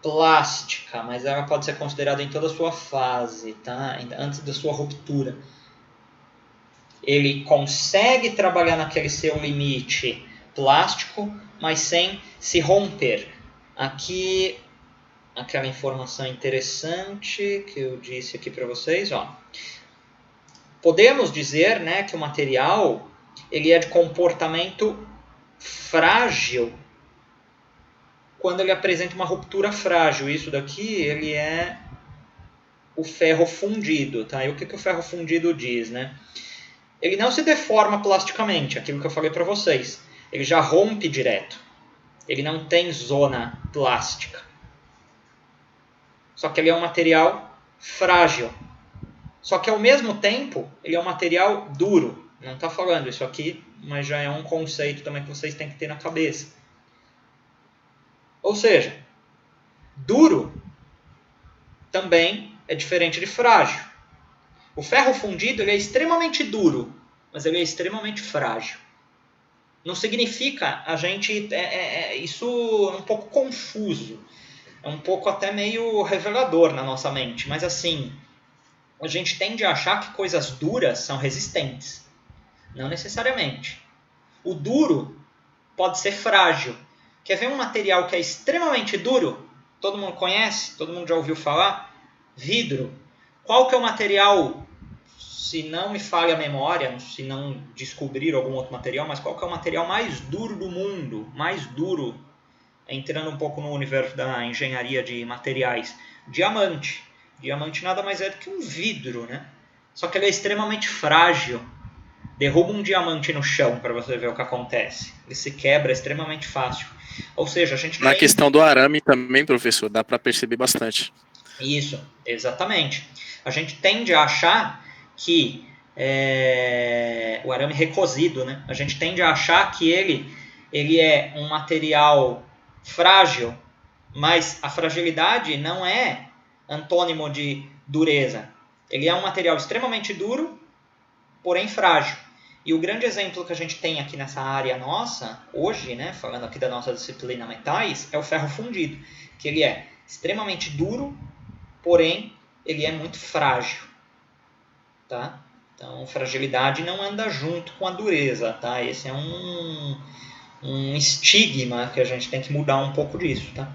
plástica, mas ela pode ser considerada em toda a sua fase, tá? Antes da sua ruptura. Ele consegue trabalhar naquele seu limite plástico, mas sem se romper. Aqui, aquela informação interessante que eu disse aqui para vocês, ó. Podemos dizer, né, que o material ele é de comportamento frágil quando ele apresenta uma ruptura frágil. Isso daqui ele é o ferro fundido. Tá? E o que o ferro fundido diz? Né? Ele não se deforma plasticamente, aquilo que eu falei para vocês. Ele já rompe direto. Ele não tem zona plástica. Só que ele é um material frágil. Só que ao mesmo tempo, ele é um material duro. Não está falando isso aqui, mas já é um conceito também que vocês têm que ter na cabeça. Ou seja, duro também é diferente de frágil. O ferro fundido ele é extremamente duro, mas ele é extremamente frágil. Não significa a gente... isso é um pouco confuso. É um pouco até meio revelador na nossa mente. Mas assim... a gente tende a achar que coisas duras são resistentes. Não necessariamente. O duro pode ser frágil. Quer ver um material que é extremamente duro? Todo mundo conhece? Todo mundo já ouviu falar? Vidro. Qual que é o material, se não me falha a memória, se não descobrir algum outro material, mas qual que é o material mais duro do mundo? Mais duro, entrando um pouco no universo da engenharia de materiais. Diamante. Diamante nada mais é do que um vidro, né? Só que ele é extremamente frágil. Derruba um diamante no chão para você ver o que acontece. Ele se quebra extremamente fácil. Ou seja, a gente... Na questão do arame também, professor, dá para perceber bastante. Isso, exatamente. A gente tende a achar que o arame recosido, né? A gente tende a achar que ele é um material frágil, mas a fragilidade não é antônimo de dureza. Ele é um material extremamente duro, porém frágil. E o grande exemplo que a gente tem aqui nessa área nossa, hoje, né, falando aqui da nossa disciplina metais, é o ferro fundido, que ele é extremamente duro, porém ele é muito frágil. Tá? Então, fragilidade não anda junto com a dureza. Tá? Esse é um estigma que a gente tem que mudar um pouco disso. Tá?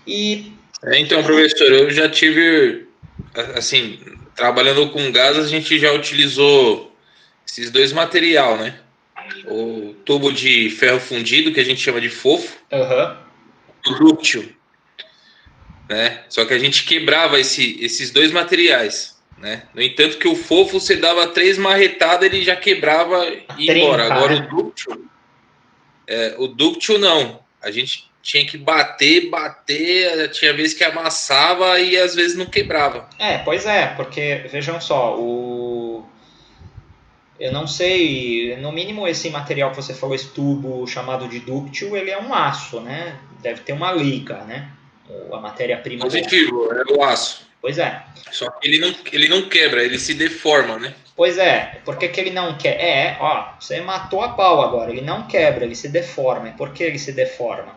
E Então, professor, eu já tive, assim, trabalhando com gás, a gente já utilizou esses dois material, né? O tubo de ferro fundido, que a gente chama de fofo, o dúctil, né? Só que a gente quebrava esses dois materiais, né? No entanto que o fofo, você dava 3 marretadas, ele já quebrava e ia embora. Agora o dúctil não. A gente tinha que bater, tinha vezes que amassava e às vezes não quebrava. Pois é, porque vejam só, eu não sei, no mínimo esse material que você falou, esse tubo chamado de dúctil, ele é um aço, né? Deve ter uma liga, né? A matéria-prima. Positivo, é o aço. Pois é. Só que ele não quebra, ele se deforma, né? Pois é, por que ele não quebra? Você matou a pau agora, ele não quebra, ele se deforma. E por que ele se deforma?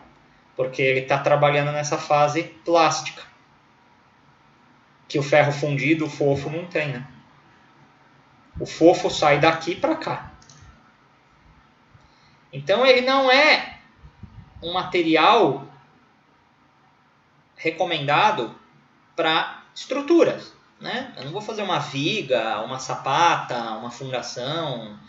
Porque ele está trabalhando nessa fase plástica, que o ferro fundido, o fofo, não tem, né? O fofo sai daqui para cá. Então ele não é um material recomendado para estruturas, né? Eu não vou fazer uma viga, uma sapata, uma fundação,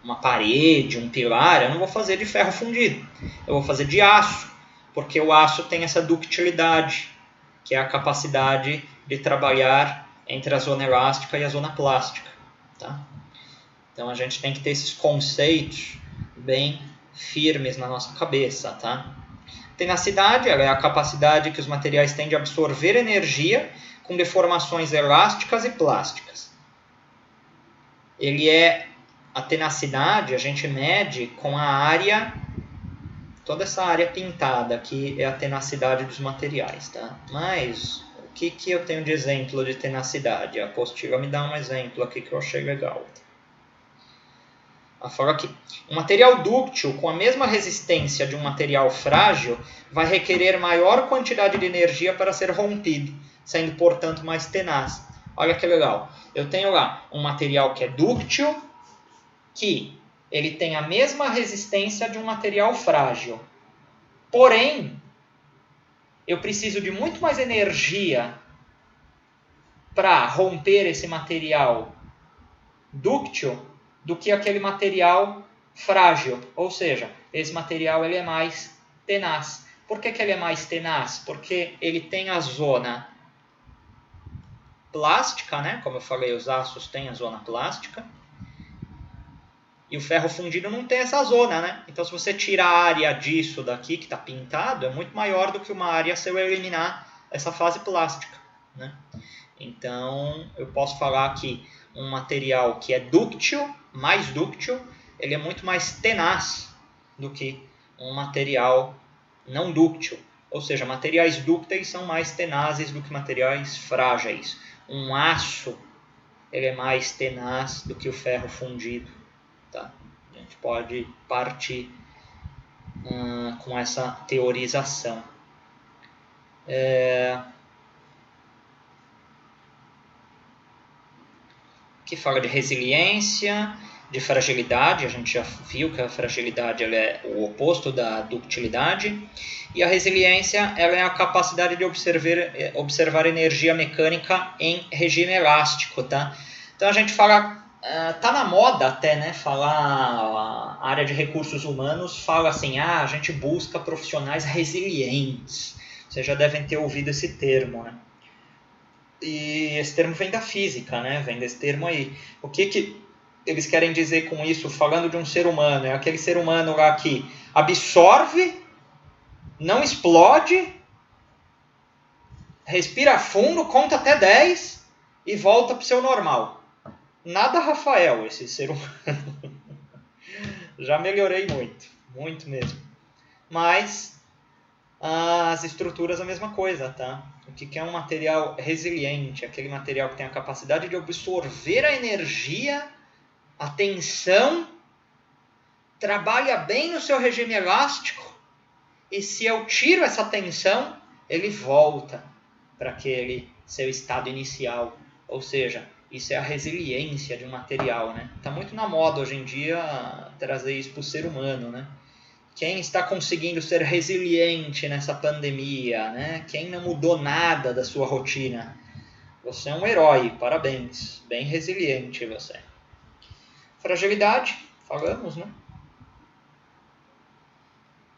uma parede, um pilar. Eu não vou fazer de ferro fundido. Eu vou fazer de aço, porque o aço tem essa ductilidade, que é a capacidade de trabalhar entre a zona elástica e a zona plástica. Tá? Então a gente tem que ter esses conceitos bem firmes na nossa cabeça. Tá? Tenacidade, ela é a capacidade que os materiais têm de absorver energia com deformações elásticas e plásticas. A tenacidade a gente mede com a área, toda essa área pintada aqui é a tenacidade dos materiais. Tá? Mas o que eu tenho de exemplo de tenacidade? A apostila me dá um exemplo aqui que eu achei legal. Fala aqui. Um material dúctil com a mesma resistência de um material frágil vai requerer maior quantidade de energia para ser rompido, sendo, portanto, mais tenaz. Olha que legal. Eu tenho lá um material que é dúctil, que ele tem a mesma resistência de um material frágil. Porém, eu preciso de muito mais energia para romper esse material dúctil do que aquele material frágil. Ou seja, esse material ele é mais tenaz. Por que ele é mais tenaz? Porque ele tem a zona plástica, né? Como eu falei, os aços têm a zona plástica. E o ferro fundido não tem essa zona, né? Então, se você tira a área disso daqui, que está pintado, é muito maior do que uma área se eu eliminar essa fase plástica, né? Então, eu posso falar que um material que é dúctil, mais dúctil, ele é muito mais tenaz do que um material não dúctil. Ou seja, materiais dúcteis são mais tenazes do que materiais frágeis. Um aço, ele é mais tenaz do que o ferro fundido. Tá? A gente pode partir com essa teorização. Que fala de resiliência, de fragilidade. A gente já viu que a fragilidade ela é o oposto da ductilidade. E a resiliência ela é a capacidade de observar energia mecânica em regime elástico. Tá? Então a gente fala, tá na moda até, né, falar, a área de recursos humanos fala assim, a gente busca profissionais resilientes. Vocês já devem ter ouvido esse termo, né? E esse termo vem da física, né? Vem desse termo aí. O que eles querem dizer com isso, falando de um ser humano? É aquele ser humano lá que absorve, não explode, respira fundo, conta até 10 e volta para o seu normal. Nada Rafael, esse ser humano. Já melhorei muito, muito mesmo. Mas As estruturas a mesma coisa, tá? O que é um material resiliente? Aquele material que tem a capacidade de absorver a energia, a tensão, trabalha bem no seu regime elástico, e se eu tiro essa tensão, ele volta para aquele seu estado inicial. Ou seja, isso é a resiliência de um material, né? Tá muito na moda hoje em dia trazer isso para o ser humano, né? Quem está conseguindo ser resiliente nessa pandemia, né? Quem não mudou nada da sua rotina? Você é um herói, parabéns. Bem resiliente você. Fragilidade, falamos, né?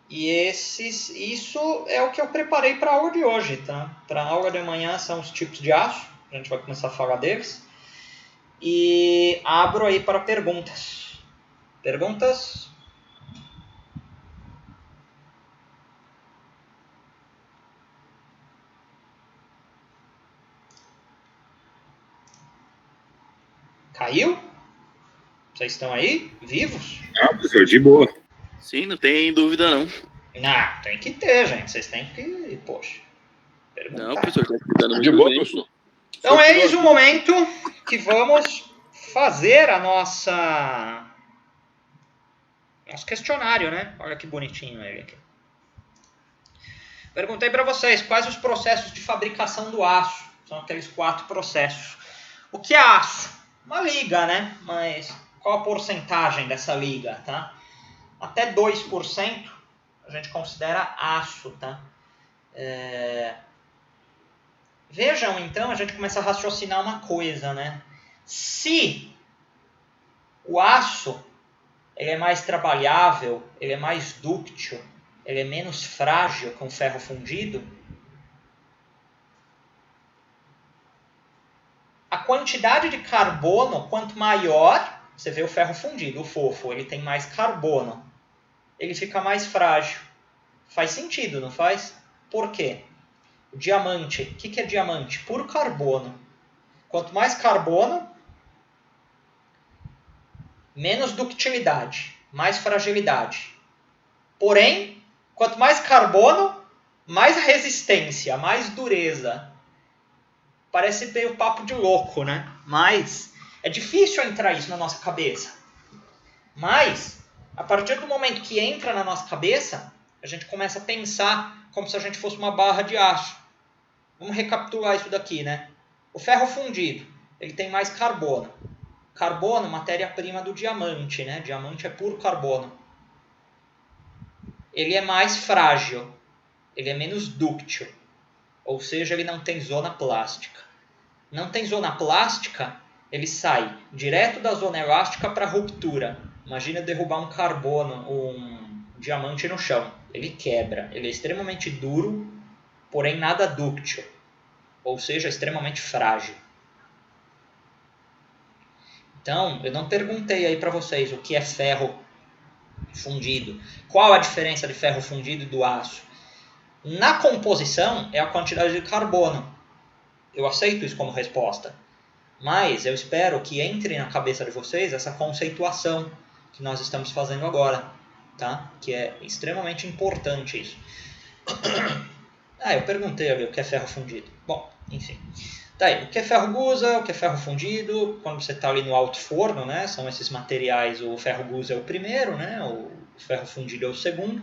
E isso é o que eu preparei para a aula de hoje, tá? Para a aula de amanhã são os tipos de aço, a gente vai começar a falar deles. E abro aí para perguntas. Perguntas? Caiu? Vocês estão aí? Vivos? Ah, professor, de boa. Sim, não tem dúvida não. Não, tem que ter, gente. Vocês têm que, poxa, perguntar. Não, professor, tá explicando De muito boa, bem. professor. Então eis o momento que vamos fazer a nosso questionário, né? Olha que bonitinho ele aqui. Perguntei para vocês quais os processos de fabricação do aço. São aqueles 4 processos. O que é aço? Uma liga, né? Mas qual a porcentagem dessa liga, tá? Até 2% a gente considera aço, tá? Vejam, então, a gente começa a raciocinar uma coisa, né? Se o aço ele é mais trabalhável, ele é mais dúctil, ele é menos frágil que um ferro fundido, a quantidade de carbono, quanto maior, você vê o ferro fundido, o fofo, ele tem mais carbono, ele fica mais frágil. Faz sentido, não faz? Por quê? O diamante, o que é diamante? Puro carbono. Quanto mais carbono, menos ductilidade, mais fragilidade. Porém, quanto mais carbono, mais resistência, mais dureza. Parece meio papo de louco, né? Mas é difícil entrar isso na nossa cabeça. Mas, a partir do momento que entra na nossa cabeça, a gente começa a pensar como se a gente fosse uma barra de aço. Vamos recapitular isso daqui, né? O ferro fundido, ele tem mais carbono. Carbono, matéria-prima do diamante, né? Diamante é puro carbono. Ele é mais frágil, ele é menos dúctil, ou seja, ele não tem zona plástica. Não tem zona plástica, ele sai direto da zona elástica para a ruptura. Imagina derrubar um carbono, um diamante no chão. Ele quebra, ele é extremamente duro, porém nada dúctil, ou seja, extremamente frágil. Então, eu não perguntei aí para vocês o que é ferro fundido. Qual a diferença de ferro fundido e do aço? Na composição é a quantidade de carbono. Eu aceito isso como resposta. Mas eu espero que entre na cabeça de vocês essa conceituação que nós estamos fazendo agora, tá? Que é extremamente importante isso. Eu perguntei ali o que é ferro fundido. Bom, enfim. Tá aí, o que é ferro gusa, o que é ferro fundido, quando você está ali no alto forno, né? São esses materiais, o ferro gusa é o primeiro, né? O ferro fundido é o segundo.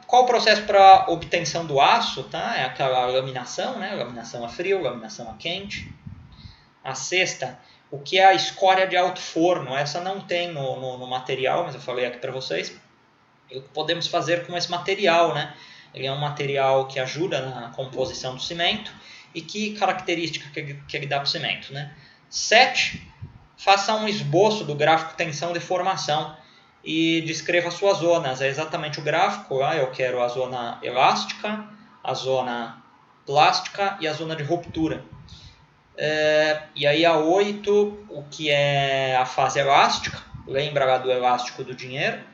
Qual o processo para obtenção do aço? Tá? É aquela laminação, né? Laminação a frio, laminação a quente. A sexta, o que é a escória de alto forno? Essa não tem no material, mas eu falei aqui para vocês. E o que podemos fazer com esse material, né? Ele é um material que ajuda na composição do cimento. E que característica que ele dá para o cimento, né? 7, faça um esboço do gráfico tensão-deformação e descreva suas zonas. É exatamente o gráfico, lá eu quero a zona elástica, a zona plástica e a zona de ruptura. E aí a 8, o que é a fase elástica, lembra lá do elástico do dinheiro.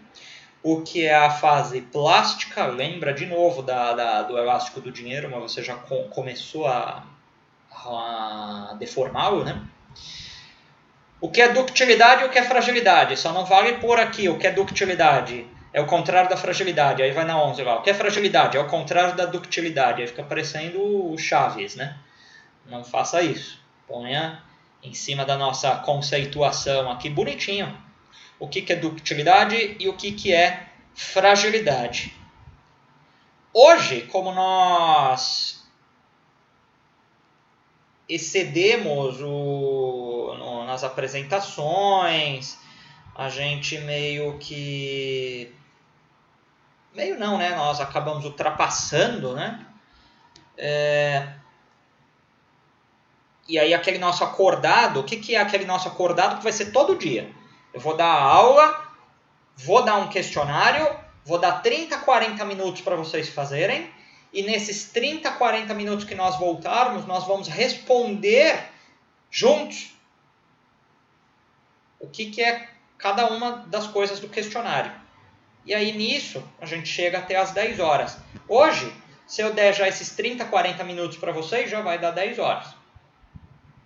O que é a fase plástica, lembra de novo do elástico do dinheiro, mas você já começou a deformá-lo, né? O que é ductilidade e o que é fragilidade. Só não vale pôr aqui o que é ductilidade. é o contrário da fragilidade. Aí vai na 11 lá. O que é fragilidade? É o contrário da ductilidade. Aí fica parecendo o Chaves, né? Não faça isso. Ponha em cima da nossa conceituação aqui bonitinho o que é ductilidade e o que é fragilidade. Hoje, como nós excedemos nas apresentações, a gente meio que... Meio não, né? Nós acabamos ultrapassando, né? E aí aquele nosso acordado, o que é aquele nosso acordado que vai ser todo dia? Eu vou dar a aula, vou dar um questionário, vou dar 30, 40 minutos para vocês fazerem, e nesses 30, 40 minutos que nós voltarmos, nós vamos responder juntos o que é cada uma das coisas do questionário. E aí nisso, a gente chega até as 10 horas. Hoje, se eu der já esses 30, 40 minutos para vocês, já vai dar 10 horas.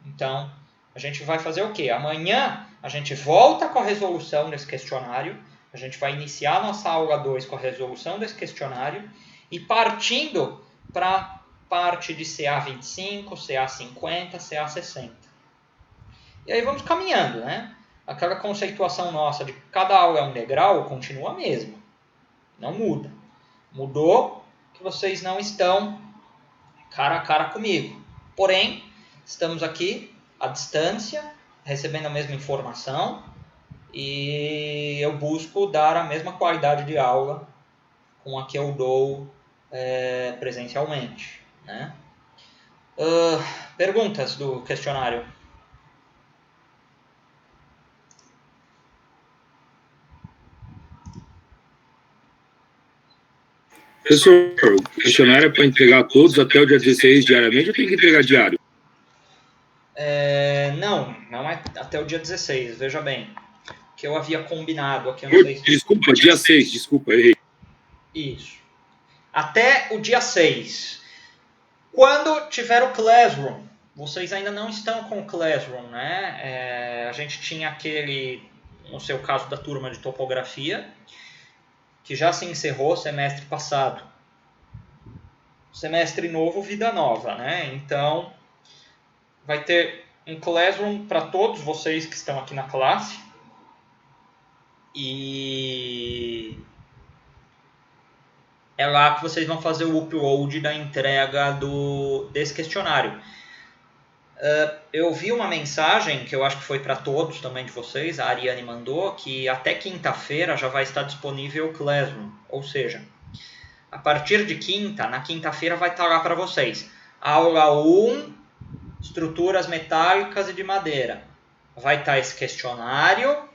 Então, a gente vai fazer o quê? Amanhã, a gente volta com a resolução desse questionário, a gente vai iniciar a nossa aula 2 com a resolução desse questionário, e partindo para a parte de CA 25, CA 50, CA 60. E aí vamos caminhando, né? Aquela conceituação nossa de que cada aula é um degrau continua a mesma. Não muda. Mudou que vocês não estão cara a cara comigo. Porém, estamos aqui à distância, recebendo a mesma informação, e eu busco dar a mesma qualidade de aula com a que eu dou presencialmente, né? Perguntas do questionário? Professor, o questionário é para entregar todos até o dia 16 diariamente ou tem que entregar diário? Não é até o dia 16, veja bem. Que eu havia combinado aqui, eu não sei se... Desculpa, dia 6, desculpa, errei. Isso. Até o dia 6. Quando tiver o Classroom, vocês ainda não estão com o Classroom, né? A gente tinha aquele, no seu caso da turma de topografia, que já se encerrou semestre passado. Semestre novo, vida nova, né? Então, vai ter um Classroom para todos vocês que estão aqui na classe. E é lá que vocês vão fazer o upload da entrega desse questionário. Eu vi uma mensagem, que eu acho que foi para todos também de vocês, a Ariane mandou, que até quinta-feira já vai estar disponível o Classroom. Ou seja, a partir de quinta, na quinta-feira vai estar lá para vocês. Aula 1, estruturas metálicas e de madeira. Vai estar esse questionário,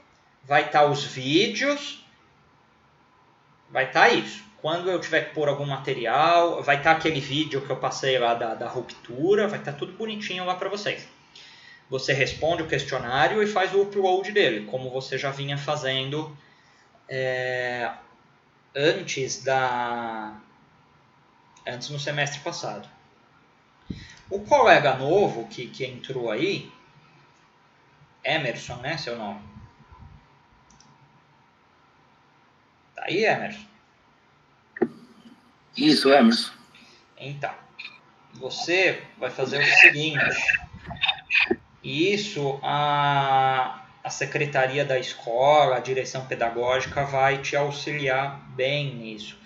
vai estar os vídeos, vai estar isso. Quando eu tiver que pôr algum material, vai estar aquele vídeo que eu passei lá da ruptura, vai estar tudo bonitinho lá para vocês. Você responde o questionário e faz o upload dele, como você já vinha fazendo antes no semestre passado. O colega novo que entrou aí, Emerson, né, seu nome? Tá aí, Emerson? Isso, Emerson. Então, você vai fazer o seguinte. Isso a secretaria da escola, a direção pedagógica vai te auxiliar bem nisso.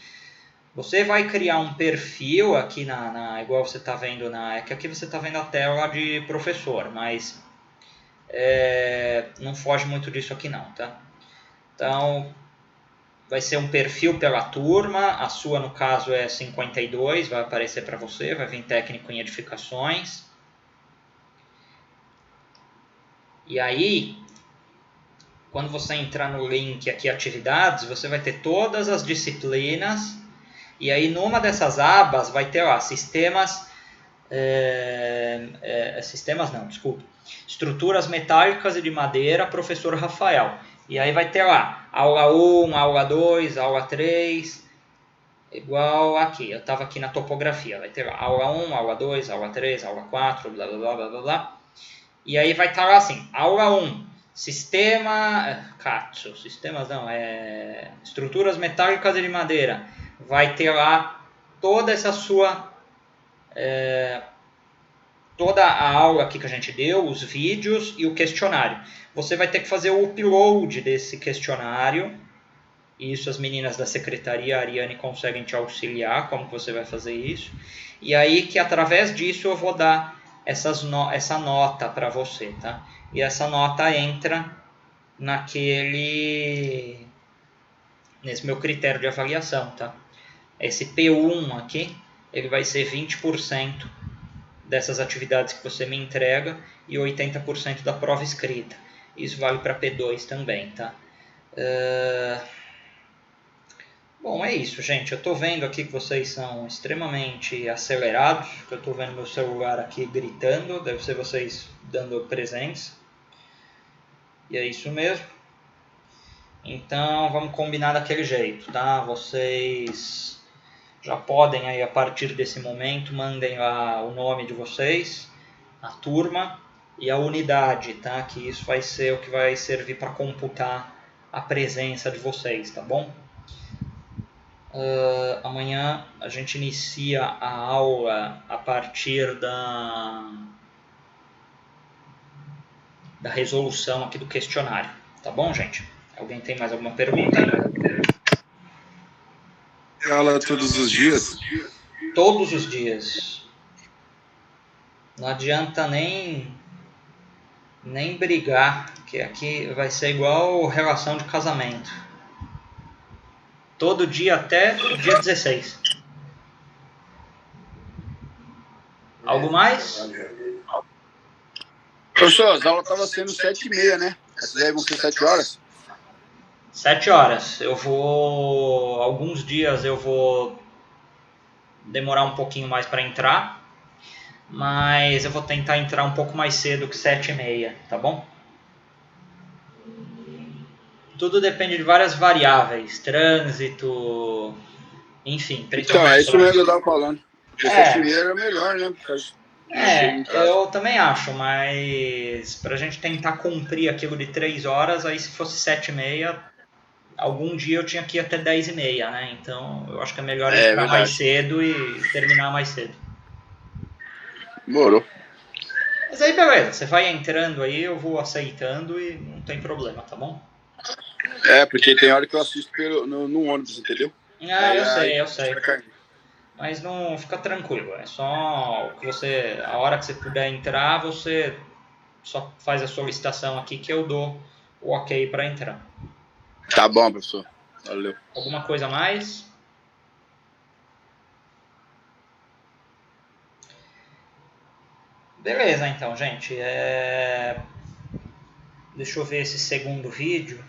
Você vai criar um perfil aqui igual você está vendo é que aqui você está vendo a tela de professor, mas não foge muito disso aqui não, tá? Então, vai ser um perfil pela turma, a sua no caso é 52, vai aparecer para você, vai vir técnico em edificações. E aí, quando você entrar no link aqui atividades, você vai ter todas as disciplinas, e aí numa dessas abas vai ter lá sistemas, estruturas metálicas e de madeira, professor Rafael. E aí vai ter lá, aula 1, aula 2, aula 3, igual aqui. Eu estava aqui na topografia. Vai ter lá, aula 1, aula 2, aula 3, aula 4, blá, blá, blá, blá, blá. E aí vai estar lá assim, aula 1, estruturas metálicas e de madeira. Vai ter lá toda essa sua... toda a aula aqui que a gente deu, os vídeos e o questionário. Você vai ter que fazer o upload desse questionário. Isso as meninas da secretaria, a Ariane, conseguem te auxiliar como que você vai fazer isso. E aí que através disso eu vou dar essa nota para você, tá? E essa nota entra nesse meu critério de avaliação, tá? Esse P1 aqui, ele vai ser 20% dessas atividades que você me entrega e 80% da prova escrita. Isso vale para P2 também, tá? Bom, é isso, gente. Eu estou vendo aqui que vocês são extremamente acelerados. Eu estou vendo meu celular aqui gritando. Deve ser vocês dando presentes. E é isso mesmo. Então, vamos combinar daquele jeito, tá? Vocês já podem, aí, a partir desse momento, mandem lá o nome de vocês, a turma e a unidade, tá? Que isso vai ser o que vai servir para computar a presença de vocês, tá bom? Amanhã a gente inicia a aula a partir da resolução aqui do questionário, tá bom, gente? Alguém tem mais alguma pergunta? Aula todos os dias? Todos os dias. Não adianta nem brigar, que aqui vai ser igual relação de casamento. Todo dia até o dia 16. Algo mais? Professor, as aulas estavam sendo 7h30, né? Essas aí vão ser 7 horas? 7 horas. Alguns dias eu vou demorar um pouquinho mais para entrar, mas eu vou tentar entrar um pouco mais cedo que 7h30, tá bom? Tudo depende de várias variáveis, trânsito, enfim. Então, é isso mesmo que eu estava falando. Porque 7h30 era melhor, né? Eu também acho, mas pra gente tentar cumprir aquilo de 3 horas, aí se fosse 7h30, algum dia eu tinha que ir até 10h30, né? Então eu acho que é melhor entrar mais cedo e terminar mais cedo. Morou. Mas aí beleza, você vai entrando aí, eu vou aceitando e não tem problema, tá bom? Porque tem hora que eu assisto no ônibus, entendeu? Eu sei. Mas não fica tranquilo, é só que a hora que você puder entrar, você só faz a solicitação aqui que eu dou o ok para entrar. Tá bom, professor. Valeu. Alguma coisa a mais? Beleza, então, gente. Deixa eu ver esse segundo vídeo.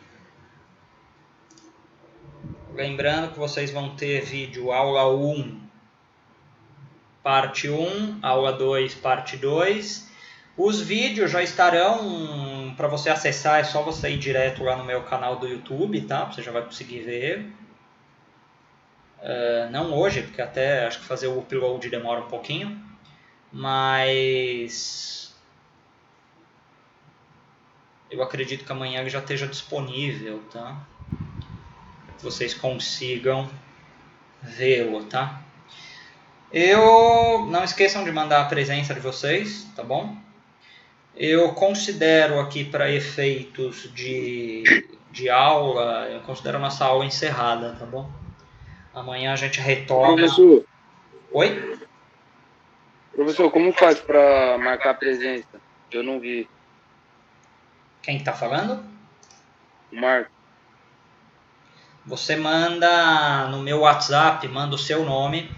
Lembrando que vocês vão ter vídeo aula 1, parte 1, aula 2, parte 2. Os vídeos já estarão, para você acessar, é só você ir direto lá no meu canal do YouTube, tá? Você já vai conseguir ver. Não hoje, porque até acho que fazer o upload demora um pouquinho. Mas eu acredito que amanhã ele já esteja disponível, tá? Para que vocês consigam vê-lo, tá? Não esqueçam de mandar a presença de vocês, tá bom? Eu considero aqui para efeitos de aula, eu considero a nossa aula encerrada, tá bom? Amanhã a gente retoma... Professor. Oi? Professor, como faz para marcar a presença? Eu não vi. Quem está falando? O Marco. Você manda no meu WhatsApp, manda o seu nome,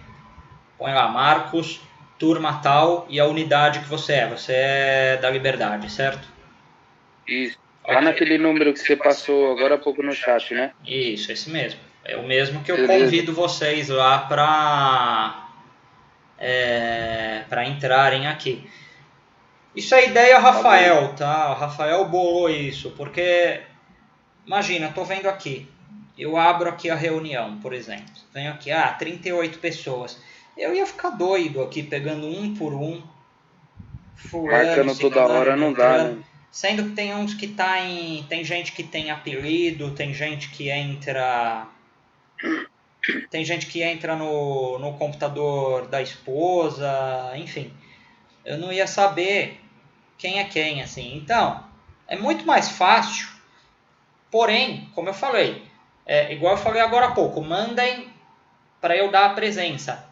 põe lá Marcos, turma tal e a unidade que você é. Você é da Liberdade, certo? Isso. Lá naquele número que você passou agora há pouco no chat, né? Isso, esse mesmo. É o mesmo que eu convido vocês lá para entrarem aqui. Isso é ideia Rafael, tá? O Rafael bolou isso, porque imagina, eu tô vendo aqui, eu abro aqui a reunião, por exemplo, venho aqui, 38 pessoas, eu ia ficar doido aqui, pegando um por um, fulano, marcando toda hora não dá, né? Sendo que tem uns que tem gente que tem apelido, tem gente que entra no computador da esposa, enfim. Eu não ia saber quem é quem, assim. Então, é muito mais fácil, porém, como eu falei, igual eu falei agora há pouco, mandem para eu dar a presença.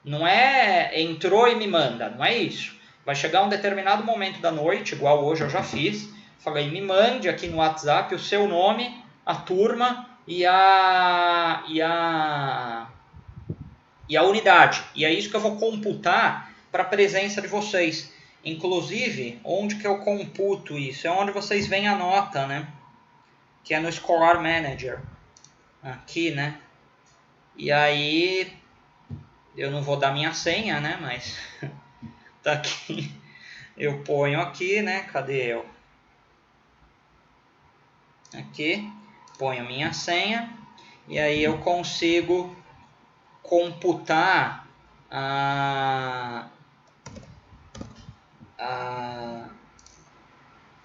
Não é entrou e me manda, não é isso. Vai chegar um determinado momento da noite, igual hoje eu já fiz, falei, me mande aqui no WhatsApp o seu nome, a turma e a unidade. E é isso que eu vou computar para a presença de vocês. Inclusive, onde que eu computo isso? É onde vocês veem a nota, né? Que é no Scholar Manager. Aqui, né? E aí, eu não vou dar minha senha, né? Mas tá aqui. Eu ponho aqui, né? Cadê eu? Aqui. Ponho minha senha. E aí eu consigo computar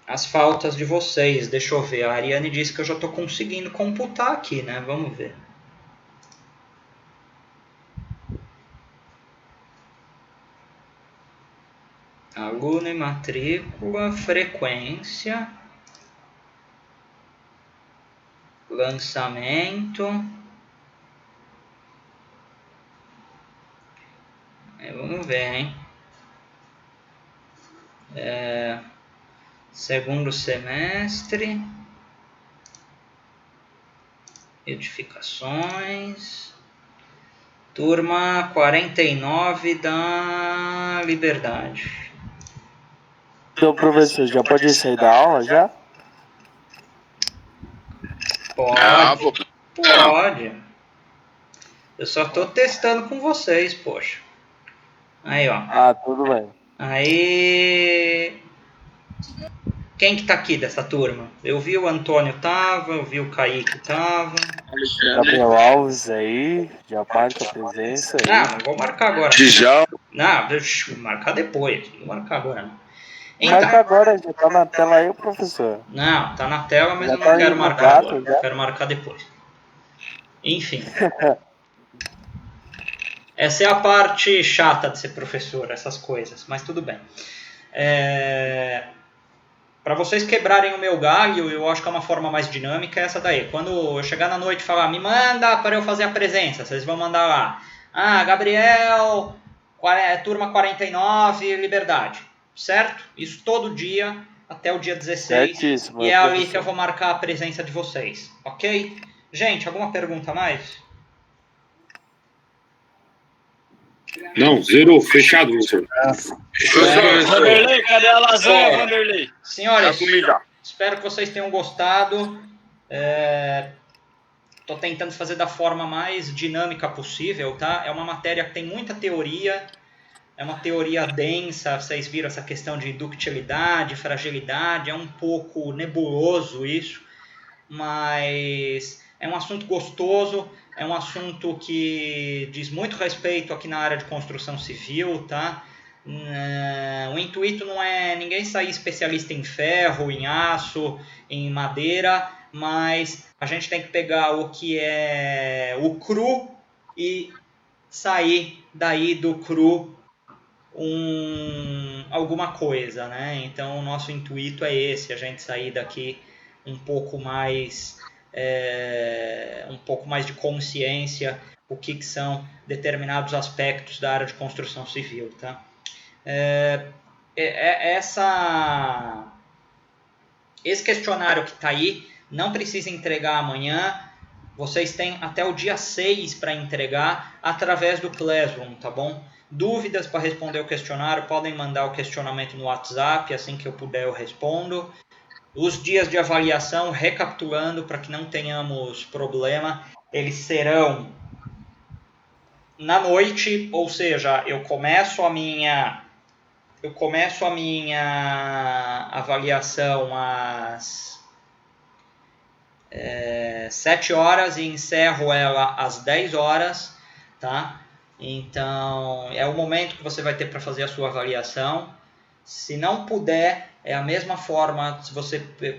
as faltas de vocês. Deixa eu ver. A Ariane disse que eu já estou conseguindo computar aqui, né? Vamos ver. Aluno e matrícula, frequência, lançamento. Vamos ver, hein? Segundo semestre, edificações, turma 49 da Liberdade. Então, professor, já pode sair da aula, já? Pode. Eu só tô testando com vocês, poxa. Aí, ó. Tudo bem. Aí... Quem que tá aqui dessa turma? Eu vi o Antônio tava, eu vi o Kaique tava. Gabriel Alves aí, já marca a presença aí. Não vou marcar agora. Não, deixa eu marcar depois. Não vou marcar agora, não. Então, marca agora, já tá na tela aí, professor. Não, tá na tela, mas já eu não quero marcar agora. Eu quero marcar depois. Enfim. Essa é a parte chata de ser professor, essas coisas, mas tudo bem. Para vocês quebrarem o meu galho, eu acho que é uma forma mais dinâmica essa daí. Quando eu chegar na noite e falar, me manda para eu fazer a presença, vocês vão mandar lá. Gabriel, turma 49, Liberdade. Certo? Isso todo dia, até o dia 16. Certíssimo, e é ali que eu vou marcar a presença de vocês. Ok? Gente, alguma pergunta a mais? Não, zerou, fechado, professor. Vanderlei, cadê a lasanha, Vanderlei? Senhores, espero que vocês tenham gostado. Estou tentando fazer da forma mais dinâmica possível, tá? É uma matéria que tem muita teoria, é uma teoria densa, vocês viram essa questão de ductilidade, fragilidade, é um pouco nebuloso isso, mas é um assunto gostoso, é um assunto que diz muito respeito aqui na área de construção civil, tá? O intuito não é ninguém sair especialista em ferro, em aço, em madeira, mas a gente tem que pegar o que é o cru e sair daí do cru alguma coisa, né? Então o nosso intuito é esse, a gente sair daqui um pouco mais de consciência o que são determinados aspectos da área de construção civil, tá? Esse questionário que está aí não precisa entregar amanhã, vocês têm até o dia 6 para entregar através do Classroom, tá bom? Dúvidas para responder o questionário, podem mandar o questionamento no WhatsApp, assim que eu puder eu respondo. Os dias de avaliação, recapitulando para que não tenhamos problema, eles serão na noite, ou seja, eu começo a minha avaliação às 7 horas e encerro ela às 10 horas, tá? Então, é o momento que você vai ter para fazer a sua avaliação. Se não puder É a mesma forma,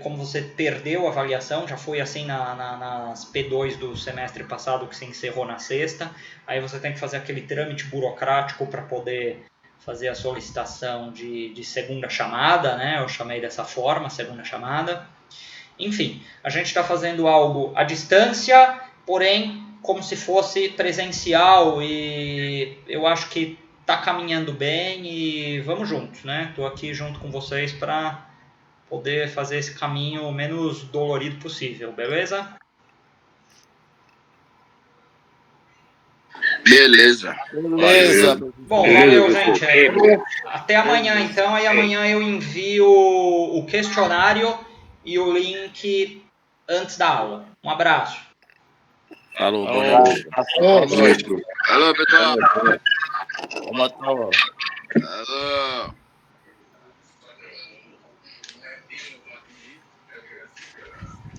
como você perdeu a avaliação, já foi assim nas P2 do semestre passado, que se encerrou na sexta, aí você tem que fazer aquele trâmite burocrático para poder fazer a solicitação de segunda chamada, né? Eu chamei dessa forma, segunda chamada. Enfim, a gente está fazendo algo à distância, porém como se fosse presencial, e eu acho que está caminhando bem e vamos juntos, né? Estou aqui junto com vocês para poder fazer esse caminho o menos dolorido possível, beleza? Beleza. Beleza. Bom, valeu, gente. Até amanhã, então. Aí amanhã eu envio o questionário e o link antes da aula. Um abraço. Falou, boa noite. Boa noite. Alô, pessoal. Vamos até lá. Alô.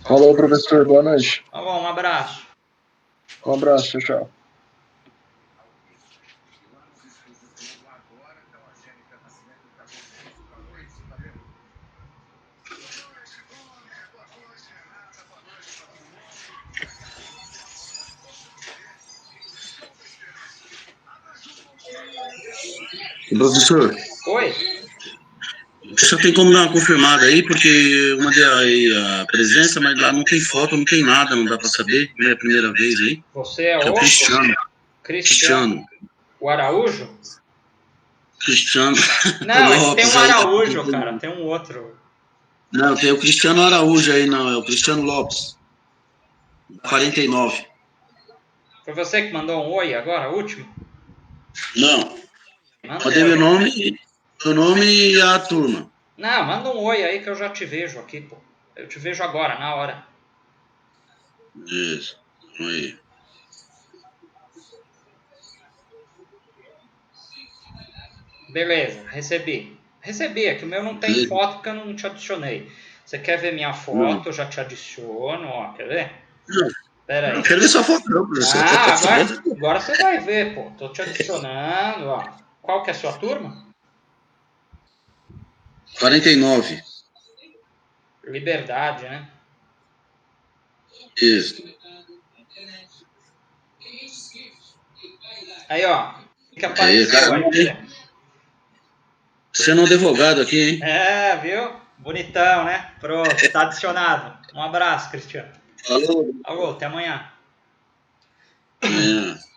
Alô, professor, boa noite. Tá bom, um abraço. Um abraço, tchau, tchau. Professor, Oi? o senhor tem como dar uma confirmada aí, porque eu mandei aí a presença, mas lá não tem foto, não tem nada, não dá pra saber, é a primeira vez aí. Você é Que é o? o Cristiano. Cristiano. O Araújo? Cristiano. Não, esse tem Lopes um aí. Araújo, cara. Tem um outro. Não, tem o Cristiano Araújo aí, não, é o Cristiano Lopes. 49. Foi você que mandou um oi agora, último? Não. Manda Mandei um meu oi. nome e a turma. Não, manda um oi aí que eu já te vejo aqui, pô. Eu te vejo agora, na hora. Isso. Aí. Beleza, recebi. Recebi, é que o meu não tem foto porque eu não te adicionei. Você quer ver minha foto? Eu já te adiciono, ó, quer ver? Não. Pera aí. Não quero ver sua foto, não, professor. Agora você vai ver, pô. Tô te adicionando, ó. Qual que é a sua turma? 49. Liberdade, né? Isso. Aí, ó. O que apareceu aí? Você é um advogado aqui, hein? É, viu? Bonitão, né? Pronto, tá adicionado. Um abraço, Cristiano. Alô. Alô, até amanhã. É.